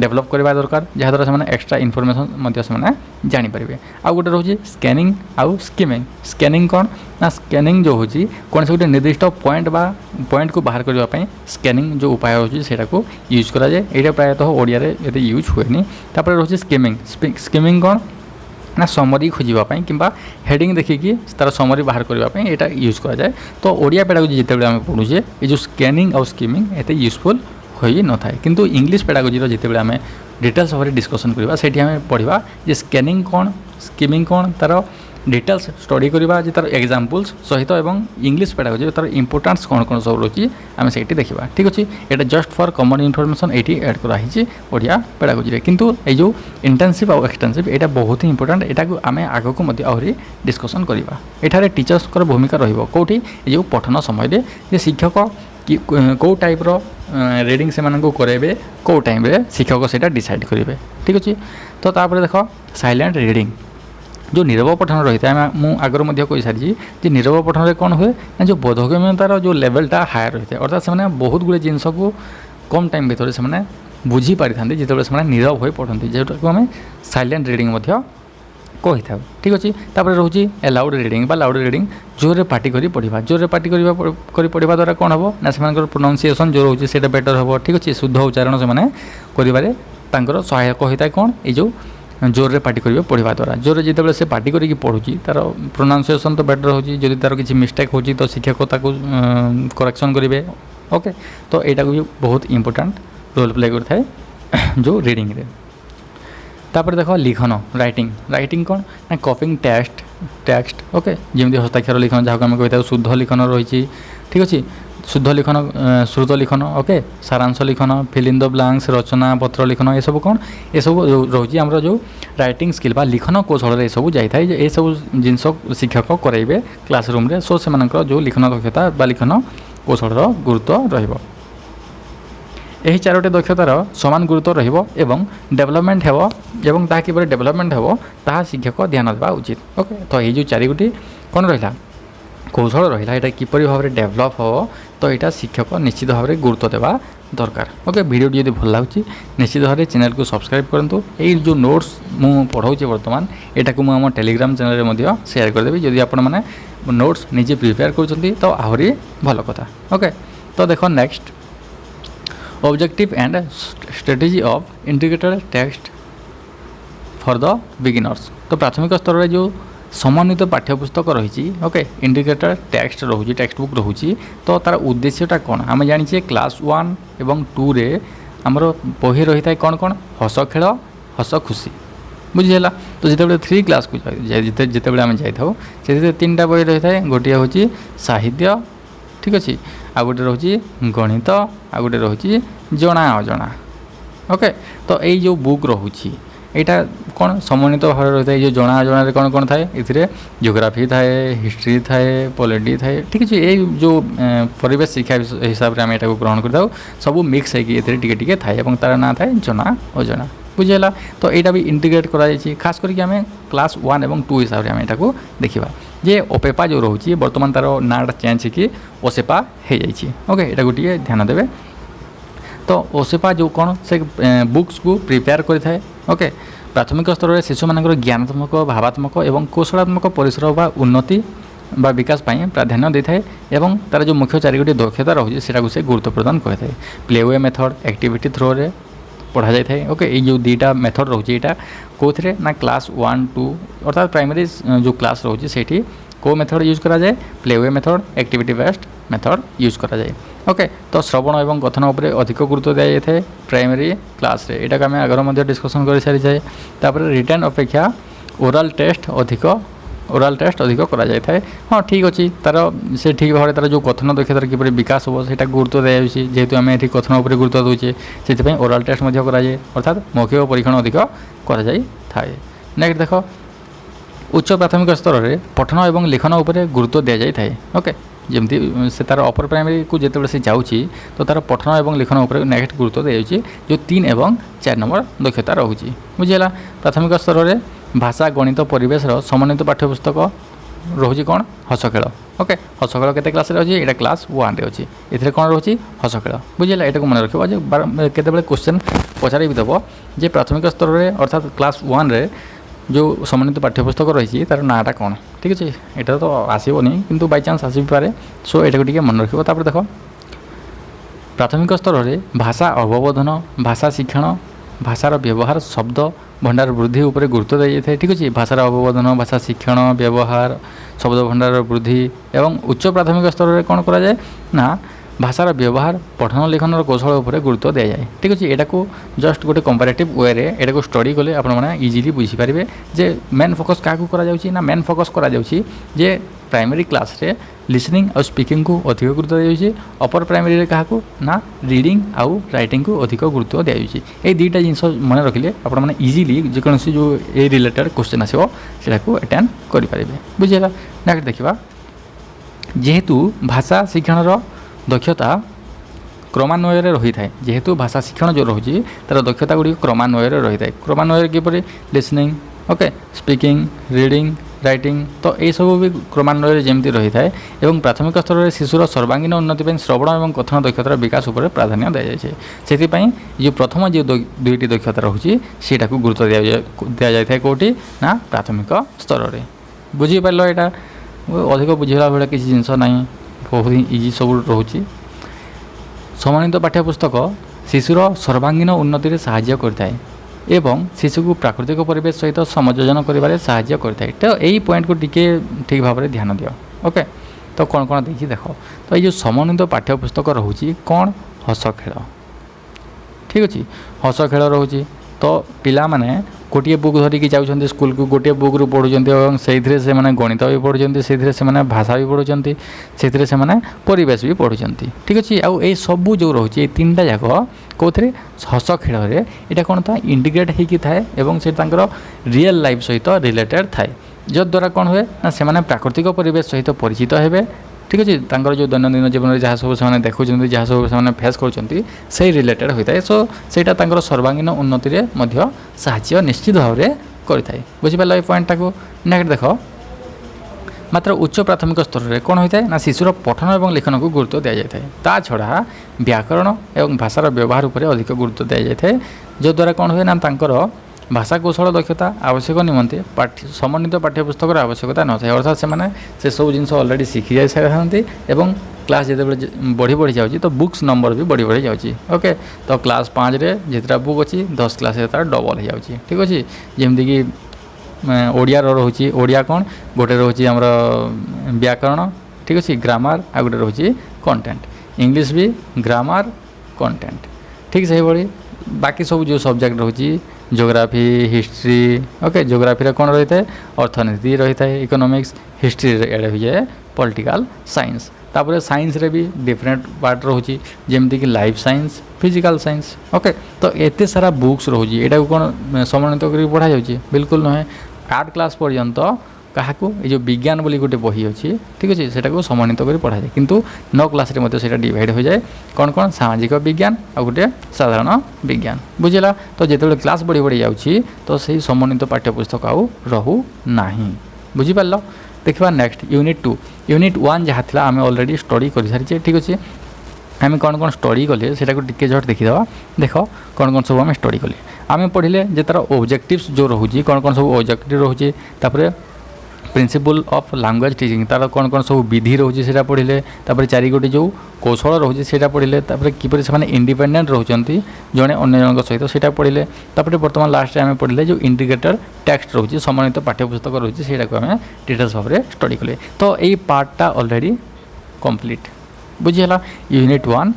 डेभलप करवा दरकार जहाँद्वारा से एक्सट्रा इनफर्मेशन से जानीपर आउ गोटे रोचे स्कैनिंग आउ स्किमिंग स्कैनिंग कौन ना स्कैनिंग जो होची कौन से गोटे निर्दिष्ट पॉइंट को बाहर करने स्कैनिंग जो उपाय होची सेटा को यूज करा जाए यहाँ प्रायतः ओडिया रे एते यूज हुएनी तापर रोचे स्किमिंग स्किमिंग कौन ना समरी खोजापी कि हेडिंग देखिकी तार समरी बाहर करने यहाँ यूज करा जाए तो ओडिया पेडागोजी जिते आम पढ़ुचे ये जो स्कैनिंग और स्किमिंग एते यूजफुल हो न था किंतु इंग्लिश पेडागोजी जिते आम डिटेल्स भाव में डिस्कसन करवा से पढ़ा जे स्कैनिंग कौन स्किमिंग कौन तार डिटेल्स स्टडी करवा तार एग्जाम्पल्स सहित एवं इंग्लिश पेडागोजी तार इंपोर्टेंस कौन कौन सब रोचे आम से देखा ठीक अच्छे यहाँ जस्ट फॉर कॉमन इनफॉरमेशन ये ऐड कराई ओडिया पेडागोजी किंतु ये जो इंटेंसिव और एक्सटेंसिव यहाँ बहुत ही इंपोर्टेंट यहाँ आम आग को आहरी डिस्कसन करवा एठारे टीचर्स भूमिका रही जो पठन समय शिक्षक कि कौ टाइप्र रीडिंग से करेंगे कौ टाइम शिक्षक से डिसाइड करेंगे ठीक अच्छे तो तापर देख साइलेंट रीडिंग जो नीरव पठन रही है मुझे आगर कही सारी कि नीरव पठन में कौन हुए ना जो बोधगम्यतार जो लेवलटा हायर रही है अर्थात से बहुत गुड़े जिनस को कम टाइम भितर से बुझी पारि था जिते नीरव हो पढ़ती जोटा आम साइलेंट रीडिंग कही था ठीक अच्छे तापर रोचे लाउड रीडिंग बा लाउड रीडिंग जोर पार्टी करी पढ़ा जोर पार्टी करी पढ़ा द्वारा कौन हम ना से प्रोनाउंसिएशन जो रोचे से बेटर हम ठीक अच्छे शुद्ध उच्चारण से कर सहायक होता है कौन ये जो जोर रे पार्टी करेंगे पढ़ा द्वारा जोर जिते से पार्टी करी पढ़ुची तार प्रोनाउंसिएशन तो बेटर होची जदि तार किसी मिस्टेक होची तो शिक्षक करेक्शन करेंगे ओके तो यहाँ भी बहुत इंपोर्टेंट रोल प्ले करता है जो रीडिंग रे तापर देख लिखन राइटिंग राइटिंग कौन ना कॉपिंग टेक्स्ट ओके जमी हस्ताक्षर लिखन जहाँ आम कही शुद्ध लिखन रही ठीक अच्छे शुद्ध लिखन श्रुत लिखन ओके सारांश लिखन फिल इन द ब्लैंक्स रचना पत्र लिखन ये सब कौन ये सब रोचे आमर जो राइटिंग स्किल बा लिखन कौशल ये सब जाए ये सब जिनस शिक्षक करेंगे क्लासरूम रे सो से जो लिखन दक्षता बा लिखन कौशल गुरुत्व रहिबो यही चारोटी दक्षतार समान गुरुत्व रहिबो एवं डेवलपमेंट हेबो एवं ताहा किपरि डेवलपमेंट हेबो ताहा शिक्षक ध्यान देवा उचित ओके तो ये जो चारिगोटी कौन रहिला कौशल रहा यहाँ किपरि भाव में डेभलप हो तो यहाँ शिक्षक निश्चित भाव में गुरुत्व देवा दरकार ओके वीडियो जब भल लगे निश्चित भाव में चैनल को सब्सक्राइब करूँ ये जो नोट्स मु पढ़ाऊँ बर्तमान यहाँ को मुझे टेलीग्राम चैनल में शेयर करदेवी जदि आपण मैंने नोट्स निजे प्रिपेयर कर तो आहरी भल कथा ओके तो देख next objective and strategy of integrated text for the beginners तो प्राथमिक स्तर में जो समन्वित पाठ्यपुस्तक रही ओके इंडिकेटर टेक्स्ट रोचे टेक्स्ट बुक रोचे तो तार उद्देश्यटा कौन आम जाने क्लास 1 एवं 2 रे आमर बही रही है कौन कौन हस खेल हस खुशी बुझीगला तो जिते 3 क्लास को जिते आम जाइए 3टा बही रही है गोटे हूँ साहित्य ठीक अच्छे आ गोटे रोचे गणित आ गोटे रोचे जना अजना ओके तो यही जो बुक रोचे ଏଇଟା କ'ଣ ସମନ୍ୱିତ ଭାବରେ ରହିଥାଏ। ଯେଉଁ ଜଣାରେ କ'ଣ କ'ଣ ଥାଏ ଏଥିରେ ଜିଓଗ୍ରାଫି ଥାଏ, ହିଷ୍ଟ୍ରି ଥାଏ, ପଲିଟି ଥାଏ, ଠିକ୍ ଅଛି। ଏଇ ଯେଉଁ ପରିବେଶ ଶିକ୍ଷା ହିସାବରେ ଆମେ ଏଟାକୁ ଗ୍ରହଣ କରିଥାଉ, ସବୁ ମିକ୍ସ ହେଇକି ଏଥିରେ ଟିକେ ଟିକେ ଥାଏ ଏବଂ ତା'ର ନାଁ ଥାଏ ଜଣା ଅଜଣା। ବୁଝିହେଲା। ତ এইটা ବି ଇଣ୍ଟିଗ୍ରେଟ୍ କରାଯାଇଛି। ଖାସ୍ କରିକି ଆମେ କ୍ଲାସ୍ 1 ଏବଂ 2 ହିସାବରେ ଆମେ ଏଟାକୁ ଦେଖିବା ଯେ ଓପେପା ଯେଉଁ ରହୁଛି ବର୍ତ୍ତମାନ ତା'ର ନାଁଟା ଚେଞ୍ଜ ହେଇକି ଓସେପା ହେଇଯାଇଛି। ଓକେ, ଏଟାକୁ ଟିକେ ଧ୍ୟାନ ଦେବେ। ତ ଓସେପା ଯେଉଁ କ'ଣ ସେ ବୁକ୍ସକୁ ପ୍ରିପେୟାର କରିଥାଏ। ଓକେ, ପ୍ରାଥମିକ ସ୍ତରରେ ଶିଶୁମାନଙ୍କର ଜ୍ଞାନାତ୍ମକ, ଭାବାତ୍ମକ ଏବଂ କୌଶଳାତ୍ମକ ପରିସର ବା ଉନ୍ନତି ବା ବିକାଶ ପାଇଁ ପ୍ରାଧାନ୍ୟ ଦେଇଥାଏ ଏବଂ ତା'ର ଯେଉଁ ମୁଖ୍ୟ ଚାରିଗୋଟି ଦକ୍ଷତା ରହୁଛି ସେଟାକୁ ସେ ଗୁରୁତ୍ୱ ପ୍ରଦାନ କରିଥାଏ। ପ୍ଲେୱେ ମେଥଡ଼, ଆକ୍ଟିଭିଟି ଥ୍ରୋରେ पढ़ा जाए। ओके, ये जो दुईटा मेथड रोचे यहाँ कौन ना क्लास 1 2 अर्थात प्राइमरी जो क्लास रोचे से को मेथड यूज करा जाए, playway method, activity based method use करा जाए। ओके, तो श्रवण और कथन उपर अधिक गुरुत्व दिया जाए प्राइमरी क्लास रे। एटा आम आगे डिस्कसन कर सारी जाए। तापर रिटन अपेक्षा ओराल टेस्ट अधिक करा जाए। हाँ, ठीक अच्छे, तार से ठीक भाव तार जो कथन दक्षतार किपर विकास हो सेटा गुरुत्व दिखाई जेहेतु आम ये कथन उपर गुरुत्व दूचे से ओराल टेस्ट कराए अर्थात मौखिक परीक्षण अधिक कराए। नेक्स्ट देख, उच्च प्राथमिक स्तर में पठन और लिखन उपर गुरुत्व दि जाए। ओके, जमती से तार अपर प्राइमरी को जिते से जाऊँगी तो तार पठन और लिखन उपर नेक्स्ट गुरुत्व दि जाए जो 3 और 4 नंबर दक्षता रोचे। बुझीगला। प्राथमिक स्तर में भाषा, गणित, परिवेश समन्वित पाठ्यपुस्तक रोचे कौन हस खेल। ओके, हस खेल केते क्लास रे अछि? एटा क्लास 1 रे अछि। एथिरे कोन रोची हस खेल। बुझिला। एटा को मन रखिबो जे केते बेले क्वेश्चन पचारि भी दबो जे प्राथमिक स्तर रे अर्थात क्लास 1 रे जो समन्वित पाठ्यपुस्तक रही तार नाटा कौन। ठीक अच्छे, यहाँ तो आसोनी किंतु बाय चांस आसी पारे। सो एटा को मन रखिबो। तापर देखो, प्राथमिक स्तर में भाषा अवबोधन, भाषा शिक्षण, भाषार व्यवहार, शब्द भंडार वृद्धि उपर गुरुत्व दी जाए। ठीक अच्छे, भाषार अवबोधन, भाषा शिक्षण, व्यवहार, शब्द भंडार वृद्धि एवं उच्च प्राथमिक स्तर में कौन करा जाए ना भाषार व्यवहार, पठन लिखन कौशल उपर गुरुत्व दि जाए। ठीक अच्छे, यहाँ को जस्ट गोटे कंपैरेटिव वे रे एटा को स्टडी कले आपण मैंने इजिली बुझीपारे जे मेन फोकस क्या ना मेन फोकस करा जे प्राइमरी क्लास रे लिसनिंग और स्पीकिंग को अधिक गुरुत्व दिया। अपर प्राइमरी रे क्या ना रीडिंग आउ राइटिंग को अधिक गुरुत्व दिया। ये दुईटा जिन मन रखिले आपण मैंने इजिली जेकोसी जो ए रिलेटेड क्वेश्चन आसो से अटेंड करेंगे। बुझीगला। नेक्स्ट देखा, जेहेतु भाषा शिक्षण दक्षता क्रमान्वय रही है, जेहेतु भाषा शिक्षण जो रोचे तार दक्षता गुड़ी क्रमान्वय रही है। क्रमान्वय किपर listening, okay, speaking, reading, writing, तो ये सब भी क्रमान्वय जमती रही है। एवं प्राथमिक स्तर में शिशुर सर्वांगीन उन्नति श्रवण और कथन दक्षतार विकास उपर प्राधान्य दि जाए। से जो प्रथम जो दुईटी दक्षता रोचे सेटा को गुरुत्व दि जाए कौटी ना प्राथमिक स्तर में। बुझीपार यहाँ अधिक बुझेगा भाई किसी जिनस ना, बहुत ही इजी सब रोचे। समन्वित पाठ्यपुस्तक शिशुर सर्वांगीन उन्नति में साहाय्य करता है एवं शिशु को प्राकृतिक परिवेश सहित समयोजन करिबारे साहाय्य करता है। तो यही पॉइंट को टिके ठीक भाव में ध्यान दियो। ओके, तो कौन कौन देखिए देख, तो ये समन्वित पाठ्यपुस्तक रोचे कौन हस खेल। ठीक अच्छे, हस खेल रोचे तो पिला माने गोटे बुक धरिकी जाऊँ स्कूल को, गोटे बुक रू पढ़ुं और से गणित भी पढ़ुं, से भाषा भी पढ़ुं, से परिवेश भी पढ़ुं। ठीक अच्छे, आउ ये सबू जो रोचे 3टा जाक कौन हस खेल यहाँ कौन था इंटीग्रेट होती थाए और से रियल लाइफ सहित रिलेटेड थाए जद्वारा कौन हुए ना से प्राकृतिक परिवेश सहित परिचित हेबे। ठीक अच्छे, जो दैनंदिन जीवन में जहाँ सब से देखुं, जहाँ सब से फेस कर रिलेटेड होता है। सो से सर्वांगीन उन्नति में साहाय्य निश्चित भाव में करें। बुझीपार ये पॉइंटा को। नेक्स्ट देख, मात्र उच्च प्राथमिक स्तर में कौन होता है ना शिशुर पठन और लिखन को गुरुत्व दि जाए। ता छड़ा व्याकरण और भाषार व्यवहार उपर अधिक गुरुत्व दि जाए जद्वारा कौन हुए ना भाषा कौशल दक्षता आवश्यक निमंते समन्वित पाठ्यपुस्तक आवश्यकता न था। अर्थात से सब जिन अलरेडी शिखी जाए सारी एवं क्लास जिते बढ़ी बढ़ी जाऊँगी तो बुक्स नंबर भी बढ़ी बढ़ी जाऊँगी। ओके, तो क्लास 5 रे जितना बुक अच्छी 10 क्लास तार डबल हो जाऊँगी। ठीक अच्छे, जमीक ओडिया रोचे ओडिया कौन गोटे रोचे आमर व्याकरण। ठीक अच्छे, ग्रामर आ गोटे रोचे कंटेंट। इंग्लिश भी ग्रामर कंटेंट। ठीक से भाई बाकी सब जो सब्जेक्ट रोचे ज्योग्राफी, हिस्ट्री। ओके, ज्योग्राफी कौन रही है अर्थनीति रही है, इकोनॉमिक्स, हिस्ट्री एड हो जाए पॉलिटिकल साइंस। तापर साइंस रे भी डिफरेंट पार्ट रोचे जमती कि life science physical science okay तो एते सारा बुक्स रोचे एटा को कौन समन्वित कर पढ़ा जाउची बिल्कुल नुहे 8 क्लास पर्यंत क्या ये जो विज्ञान बोली गोटे बही अच्छी ठीक अच्छे से समन्वित कर पढ़ा जाए किंतु 9 क्लास रे मते सेटा डिवाइड हो जाए कौन कौन सामाजिक विज्ञान आ गोटे साधारण विज्ञान बुझेगा तो जिते क्लास बढ़ी बढ़ी जाऊँगी तो सही समन्वित पाठ्यपुस्तक आउ रहू ना बुझीपार देखा नेक्स्ट यूनिट 1 जहाँ थी आम अलरेडी स्टडी कर सारी ठीक अच्छे आम कौन कौन स्टडी कले से टिके झट देखीदा देख कौन कौन सब आम स्टडी कले आम पढ़ले जे तार ऑब्जेक्टिव्स जो रोचे कौन कौन सब ऑब्जेक्टिव रोचे तापर प्रिंसिपल ऑफ लैंग्वेज टीचिंग तार कौन कौन सब विधि रोचे से पढ़ले तापर 4 गोटी जो कौशल रोचे से पढ़ले तापर किपर से इंडिपेंडेंट रोचंती जड़े अन्य जन सहित से पढ़ले तापर बर्तमान लास्ट आम पढ़ले जो इंटीग्रेटेड टेक्स्ट रोचे समन्वित पाठ्यपुस्तक रोचे से आम डिटेल्स भाव में स्टडी कले तो यही पार्टा ऑलरेडी कंप्लीट बुझीगला यूनिट 1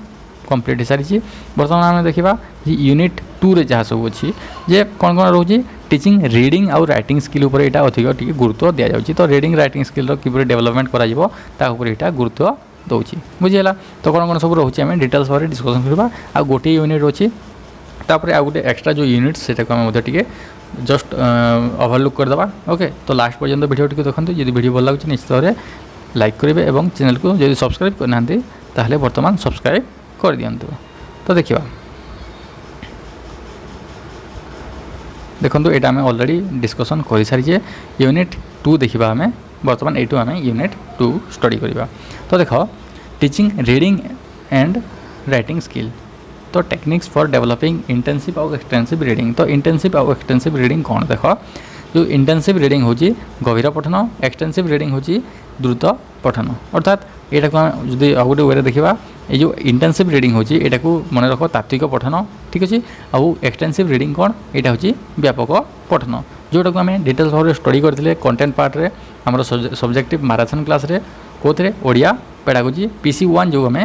कंप्लीट हो सारी बर्तमान आम देखा यूनिट 2 रे जहाँ सब अच्छी जे कौन कौन रोचे टीचिंग रीडिंग आउ राइटिंग स्किल उपर यहाँ अधिक टी गुरुत्व दि जाऊँगी तो रीडिंग राइटिंग स्किल किपर डेवलपमेंट कर गुरुत्व दूसरी बुझीगला तो कौन कौन सब रोचे आम डिटेल्स भाव में डिस्कसन करवा आ गोटे यूनिट अच्छी तापर आ गोटे एक्सट्रा जो यूनिट से टे जस्ट ओवरलुक करदे ओके तो लास्ट पर्यंत वीडियो टी देखते जब वीडियो भल लगे निश्चित भाव में लाइक करेंगे और चैनल को जब सब्सक्राइब करना ताहले बर्तमान सब्सक्राइब कर दिंतु तो देखा देखो यहाँ आम अलरेडी डिस्कसन कर सारी यूनिट 2 देखा आम बर्तमान यू आम यूनिट 2 स्टडी करवा तो देख teaching reading and writing skill तो टेक्निक्स फॉर डेवलपिंग इंटेंसिव और एक्सटेंसिव रीडिंग तो इंटेंसिव और एक्सटेंसिव रीडिंग कौन देख जो इंटेंसिव रीडिंग होची गभीर पठन एक्सटेंसिव रीडिंग होची द्रुत पठन अर्थात यहाँ को जब आ गए वे देखा ये जो इंटेंसिव रीडिंग होची एटा को मन रख तात्विक पठन ठीक अच्छे आउ एक्सटेंसिव रीडिंग कौन यहाँ हूँ व्यापक पठन जोटा को आम डिटेल्स भाव में स्टडी करते कंटेंट पार्ट रे आम सब्जेक्टिव माराथन क्लास रे कौन ओडिया पेडागोजी PC1 जो आम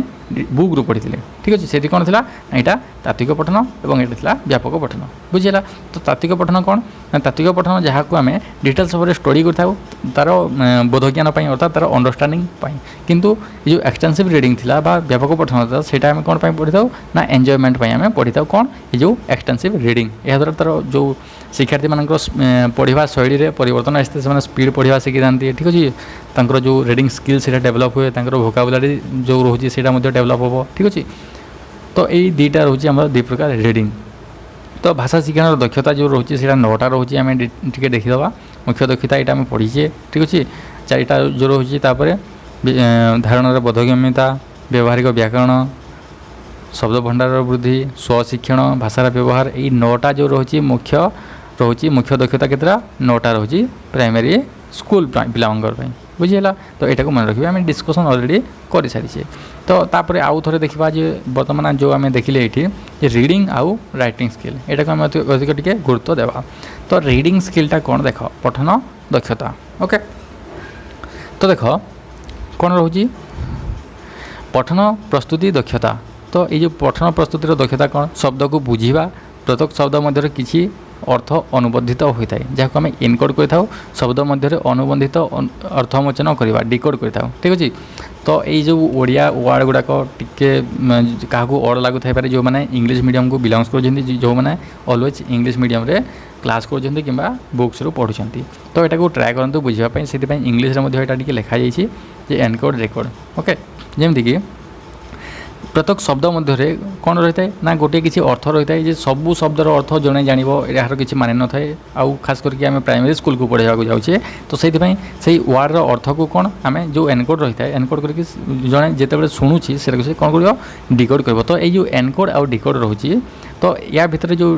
बुक रू पढ़ी ठीक अच्छे से कौन थी यहाँ तात्विक पठन और ये व्यापक पठन बुझीगला तो तात्विक पठन कौन तात्विक पठन जहाँ को आम डिटेल्स भाव में स्टडी कर तार बोधज्ञान अर्थात तार अंडरस्टांडिंग किंतु जो एक्सटेंसिव रीडिंग थिला बा व्यापक पठन था सेटा आम कौन पढ़ी था ना एंजॉयमेंट आम पढ़ी था कौन ये जो एक्सटेंसिव रीडिंग यह द्वारा तार जो शिक्षार्थी मान पढ़ा शैली में परिवर्तन आसते से स्पीड पढ़ा शिखी था ठीक अच्छे तर जो रीडिंग स्किल से डेभलप हुए भोकाबुलारी जो रोचे से डेभलप हम ठीक अच्छे तो यही दुईटा रोचे आम दुई प्रकार रीडिंग तो भाषा शिक्षण दक्षता जो रोचे से 9टा रोचे आम टे देखीदा मुख्य दक्षता यहाँ आम पढ़ीचे ठीक अच्छे 4टा जो रोचे धारण बोधगम्यता व्यवहारिक व्याकरण शब्द भंडार वृद्धि स्वशिक्षण भाषार व्यवहार यही 9टा जो रोचे मुख्य दक्षता केतरा 9टा रोचे प्राइमरी स्कूल पिलांपर बुझीगला तो यहाँ को मन रखिए आम डिस्कसन ऑलरेडी कर सारी तो तापर आउ थे देखा बर्तमान जो आम देखिले ये रीडिंग आउ राइटिंग स्किल यहाँ को आम अधिक टे गुरुत्व देवा तो रीडिंग स्किलटा कौन देख पठन दक्षता ओके तो देख कौन रोची पठन प्रस्तुति दक्षता तो ये जो पठन प्रस्तुतिर दक्षता कौन शब्द को बुझीबा प्रत्येक शब्द मध्य किसी अर्थ अनुबंधित होता है जहाँ आम इनकोड कर शब्द मध्य अनुबंधित अर्थमोचन करवा डिकोड कर ठीक अच्छे तो ये जो ओडिया वर्ड गुड़ाक टिके क्या अड़ लगू थाईपे जो मैंने इंग्लिश मीडियम को बिलंग्स कर जो मैंने ऑलवेज इंग्लिश मीडियम रे क्लास कर कि बुक्स रू पढ़ुं तो यहाँ को ट्राए करूँ बुझापी से इंग्लिश टे लिखाई एनकोड रेकर्ड ओके जमीक प्रत्येक शब्द मध्य कौन रही है ना गोटे किसी अर्थ रही है सबू शब्दर अर्थ जड़े जान यार किसी माने न थाए आउ खास करके आम प्राइमरी स्कूल को पढ़ाई जाऊे तो से वार्डर अर्थ को कौन आम जो एनकोड रही है एनकोड करके जड़े जिते शुणुची से कौन कर डिकोड कर तो ये एनकोड आउ डिकोड रोचे तो या भितर जो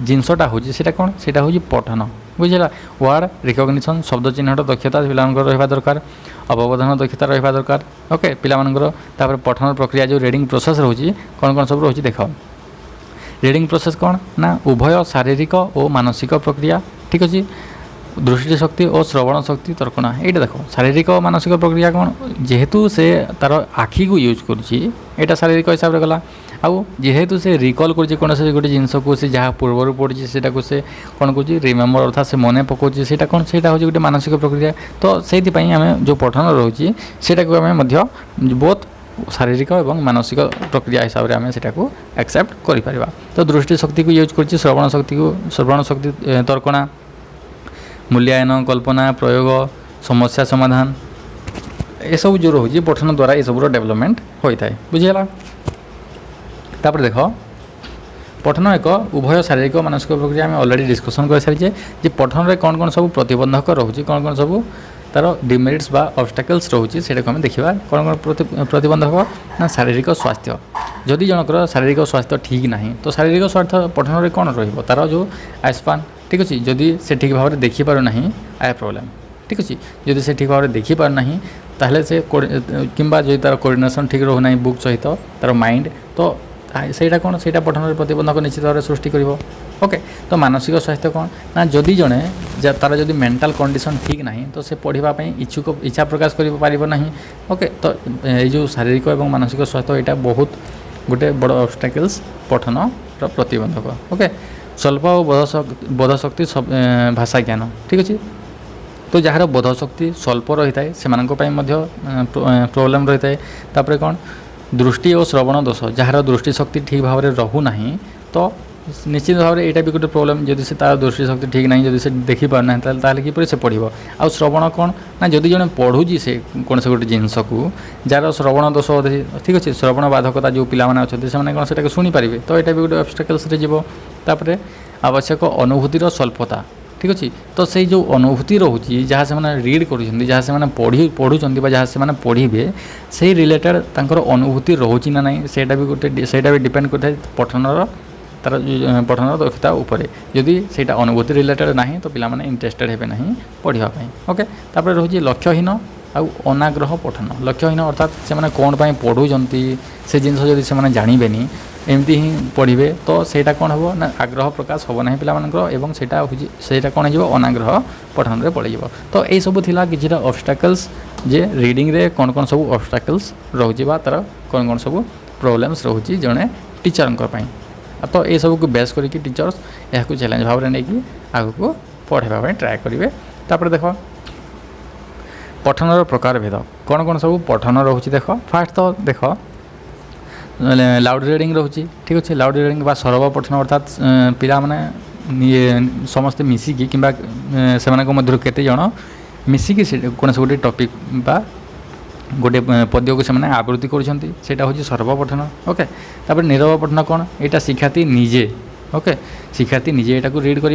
जिनसटा हो कौन से हूँ पठन बुझेगा वार्ड रिकग्निशन शब्द चिन्हट दक्षता पिला रहा दरकार अवबोधन दक्षता रहा दरकार ओके पिलामानकर पठन प्रक्रिया जो रीडिंग प्रोसेस रोची कौन कौन सब रोची देख रीडिंग प्रोसेस कौन ना उभय शारीरिक और मानसिक प्रक्रिया ठीक अच्छे दृष्टि शक्ति और श्रवण शक्ति तर्कणा ये देख शारीरिक और मानसिक प्रक्रिया कौन जेहेतु से तार आखि को यूज करा शारीरिक हिसाब से गला आउ जेहेतु से रिकल कर गोटे जिनस को से जहाँ पूर्वर पड़ी से कौन कर रिमेम्बर अर्थात से मन पकाउे से कौन से गोटे मानसिक प्रक्रिया तो से आम जो पठन रोचे से बहुत शारीरिक और मानसिक प्रक्रिया हिसाब से आम से एक्सेप्ट करें तो दृष्टि शक्ति को यूज कर श्रवण शक्ति तर्कणा मूल्यांकन कल्पना प्रयोग समस्या समाधान ये सब जो रोचे पठन द्वारा ये सब डेवलपमेंट होता है बुझीगला तापर देख पठन एक उभय शारीरिक और मानसिक प्रक्रिया आम अलरेडी डिस्कसन कर सारी जे पठन में कौन कौन सब प्रतिबंधक रोचे कौन कौन सब तार डिमेरिट्स बा ऑब्स्टेकल्स रोचे से देखा कौन कौन प्रतिबंधक ना शारीरिक स्वास्थ्य जदि जनकर शारीरिक स्वास्थ्य ठीक ना तो शारीरिक स्वास्थ्य पठन में कौन तार जो आयुष्मान ठीक अच्छे जदि से ठीक भाव में देखिपार ना आए प्रोब्लेम ठीक अच्छे जदि से ठीक भाव में देखिपार ना ताहले से किंबा जो तार कोऑर्डिनेशन ठीक रोना बुक सहित तार माइंड तो ସେଇଟା କ'ଣ ସେଇଟା ପଠନରେ ପ୍ରତିବନ୍ଧକ ନିଶ୍ଚିତ ଭାବରେ ସୃଷ୍ଟି କରିବ ଓକେ ତ ମାନସିକ ସ୍ୱାସ୍ଥ୍ୟ କ'ଣ ନା ଯଦି ଜଣେ ତାର ଯଦି ମେଣ୍ଟାଲ କଣ୍ଡିସନ୍ ଠିକ୍ ନାହିଁ ତ ସେ ପଢ଼ିବା ପାଇଁ ଇଚ୍ଛା ପ୍ରକାଶ କରିପାରିବ ନାହିଁ ଓକେ ତ ଏଇ ଯେଉଁ ଶାରୀରିକ ଏବଂ ମାନସିକ ସ୍ୱାସ୍ଥ୍ୟ ଏଇଟା ବହୁତ ଗୋଟେ ବଡ଼ ଅବଷ୍ଟାକଲ୍ସ ପଠନର ପ୍ରତିବନ୍ଧକ ଓକେ ସ୍ୱଳ୍ପ ଓ ବୋଧଶକ୍ତି ଭାଷା ଜ୍ଞାନ ଠିକ୍ ଅଛି तो जार बोधशक्ति स्वल्प रही है से प्रोब्लेम रही है तापर कौन दृष्टि और श्रवण दोष जार दृष्टि शक्ति ठीक भाव में रहूना तो निश्चित भाव में यहाँ भी गोटे प्रोब्लेम जदि से तार दृष्टि शक्ति ठीक ना जदि से देखी पारना ताल किपर से पढ़ आ श्रवण कौन ना जदि जड़े पढ़ुची से कौन से गोटे जिनस को जार श्रवण दोष ठीक अच्छे श्रवण बाधकता जो पाने अच्छा से कौन से शुणी पारे तो यहाँ भी गोटे ऑब्स्टेकल्स जीवतापर आवश्यक अनुभूतिर स्वल्पता ठीक अच्छे तो से जो अनुभूति रोचे जहाँ से रीड कर जहाँ से पढ़ुं जहाँ से पढ़े से रिलेटेड तर अनुभूति रोचे ना ना से भी गोटे से भी डिपेंड करता पठनर तार पठन दक्षता उपर जदि से अनुभूति रिलेटेड ना तो पाने इंटरेस्टेड हे ना पढ़ापी ओके तापर रोचे लक्ष्यहीन आउ अनाग्रह पठन लक्ष्यहीन अर्थात से कौन पाई पढ़ुंट से जिन जदि से जानवे एमती ही पढ़े तो सेटा कौन हम ना आग्रह प्रकाश हम ना पाकर सेटा कौन हो अनाग्रह पठन में पड़ तो यही सब थिला कि ऑब्स्टेकल्स जे रीडिंग रे कौन कौन सब ऑब्स्टेकल्स रोचे तार कौन कौन सब प्रोब्लेम्स रोचे जड़े टीचर तो ये सब को बेस करके टीचर्स यहाँ चैलेंज भाव में नहीं आग को पढ़ाई ट्राए करेंगे तापर देख पठनर प्रकार भेद कौन कौन सब पठन रोचे देख फास्ट तो देख लाउड रीडिंग रोचे ठीक अच्छे लाउड रीडिंग बा सरव पठन अर्थात पिला माने समस्ते मिसिकी कि से केते जण मिसिकी कौन से गोटे टॉपिक बा गोटे पद्य को से आवृत्ति करा हूँ सरव पठन ओके तापर नीरव पठन कौन यहाँ शिक्षार्थी निजे ओके शिक्षार्थी निजे यहाँ रीड कर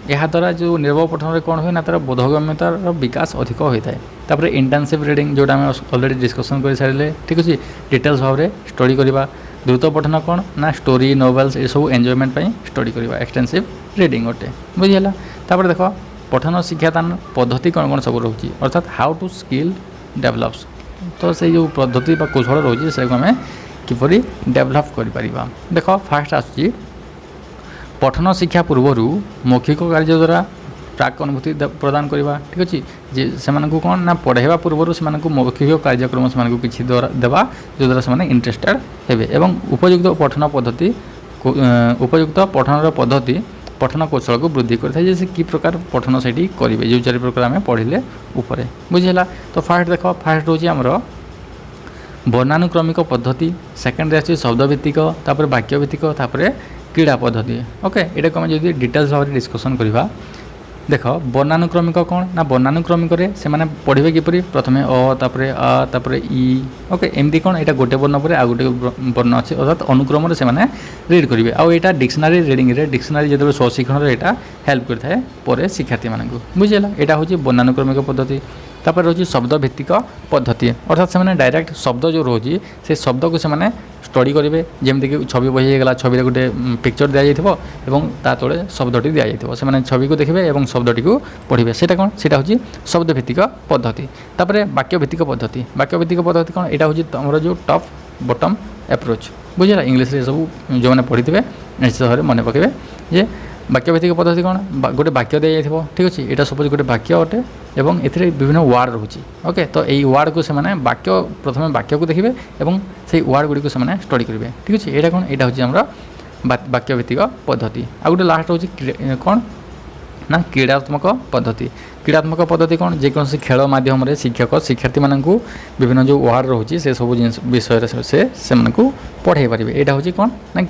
यह द्वारा जो नीरव पठन में कौन हुए ना तार बोधगम्यतार विकास अधिक होता है तापर इंटेंसिव रीडिंग जोटा आम ऑलरेडी डिस्कसन कर सारे ठीक अच्छे डिटेल्स भाव में स्टडी करवा द्रुत पठन कौन ना स्टोरी नोवेल्स ये सब एंजॉयमेंट स्टडी करवा एक्सटेंसिव रीडिंग गोटे बुझीगला तापर देख पठन शिक्षादान पद्धति कौन कौन सब रोचे अर्थात हाउ टू स्किल डेभलप्स तो से जो पद्धति कौशल रोचे से आम किपरि डेभलप कर देख फास्ट आसुची पठन शिक्षा पूर्वर मौखिक कार्य द्वारा प्राक अनुभूति प्रदान करवा ठीक अच्छे जे से कौन ना पढ़ाइबा पूर्वर से मौखिक कार्यक्रम से किसी देवा जो द्वारा से इंटरेस्टेड हेबे एवं उपयुक्त पठन पद्धति उपयुक्त पठन पद्धति पठन कौशल को वृद्धि करता जैसे कि प्रकार पठन से करेंगे जो चार प्रकार आम पढ़ले उपर बुझेगा तो फास्ट देख फास्ट रोचे आमर वर्णानुक्रमिक पद्धति सेकेंड आस शब्दभित्तिक तापर वाक्यभित्तिक तापर क्रीड़ा पद्धति ओके यहाँ को जब डिटेल्स भाव में डिस्कसन करवा देख वर्णानुक्रमिक कौन ना वर्णानुक्रमिक से पढ़े किपर प्रथम तापर आ तापर ई ओके एमती कौन यहाँ गोटे वर्ण पर आ गोटे वर्ण अच्छे अर्थात अनुक्रम से रीड करेंगे आउ यहाँ डिक्शनारी रिडिंग डिक्शनारी जो स्वशिक्षण यहाँ हेल्प करता है शिक्षार्थी मानक बुझेगा यहाँ हूँ वर्णानुक्रमिक पद्धति तापर रोचे शब्दभित्तिक पद्धति अर्थात से डायरेक्ट शब्द जो रोचे से शब्द को से स्टडी करेंगे जमीक छवि बहीगला छवि गोटे पिक्चर दि जाइए ता तले शब्दटी दि जाइए से छवि को देखिए और शब्दटी को पढ़े से कौन से हूँ शब्दभित्तिक पद्धति तापर वाक्यभित्तिक पद्धति पद्धति कौन यहाँ हूँ तुम जो टॉप बॉटम एप्रोच बुझेगा इंग्लीश सब जो मैंने पढ़ी थे निश्चित भाव में मन पकेबे जे ବାକ୍ୟଭିତ୍ତିକ ପଦ୍ଧତି କ'ଣ ଗୋଟେ ବାକ୍ୟ ଦିଆଯାଇଥିବ ଠିକ୍ ଅଛି ଏଇଟା ସପୋଜ ଗୋଟେ ବାକ୍ୟ ଅଟେ ଏବଂ ଏଥିରେ ବିଭିନ୍ନ ୱାର୍ଡ଼ ରହୁଛି ଓକେ ତ ଏଇ ୱାର୍ଡ଼କୁ ସେମାନେ ପ୍ରଥମେ ବାକ୍ୟକୁ ଦେଖିବେ ଏବଂ ସେଇ ୱାର୍ଡ଼ ଗୁଡ଼ିକୁ ସେମାନେ ଷ୍ଟଡ଼ି କରିବେ ଠିକ୍ ଅଛି ଏଇଟା କ'ଣ ଏଇଟା ହେଉଛି ଆମର ବାକ୍ୟଭିତ୍ତିକ ପଦ୍ଧତି ଆଉ ଗୋଟେ ଲାଷ୍ଟ ହେଉଛି କ'ଣ ନା କ୍ରୀଡ଼ାତ୍ମକ ପଦ୍ଧତି କ୍ରୀଡ଼ାତ୍ମକ ପଦ୍ଧତି କ'ଣ ଯେକୌଣସି ଖେଳ ମାଧ୍ୟମରେ ଶିକ୍ଷକ ଶିକ୍ଷାର୍ଥୀମାନଙ୍କୁ ବିଭିନ୍ନ ଯେଉଁ ୱାର୍ଡ଼ ରହୁଛି ସେସବୁ ଜିନିଷ ବିଷୟରେ ସେମାନଙ୍କୁ ପଢ଼ାଇ ପାରିବେ ଏଇଟା ହେଉଛି କ'ଣ ନା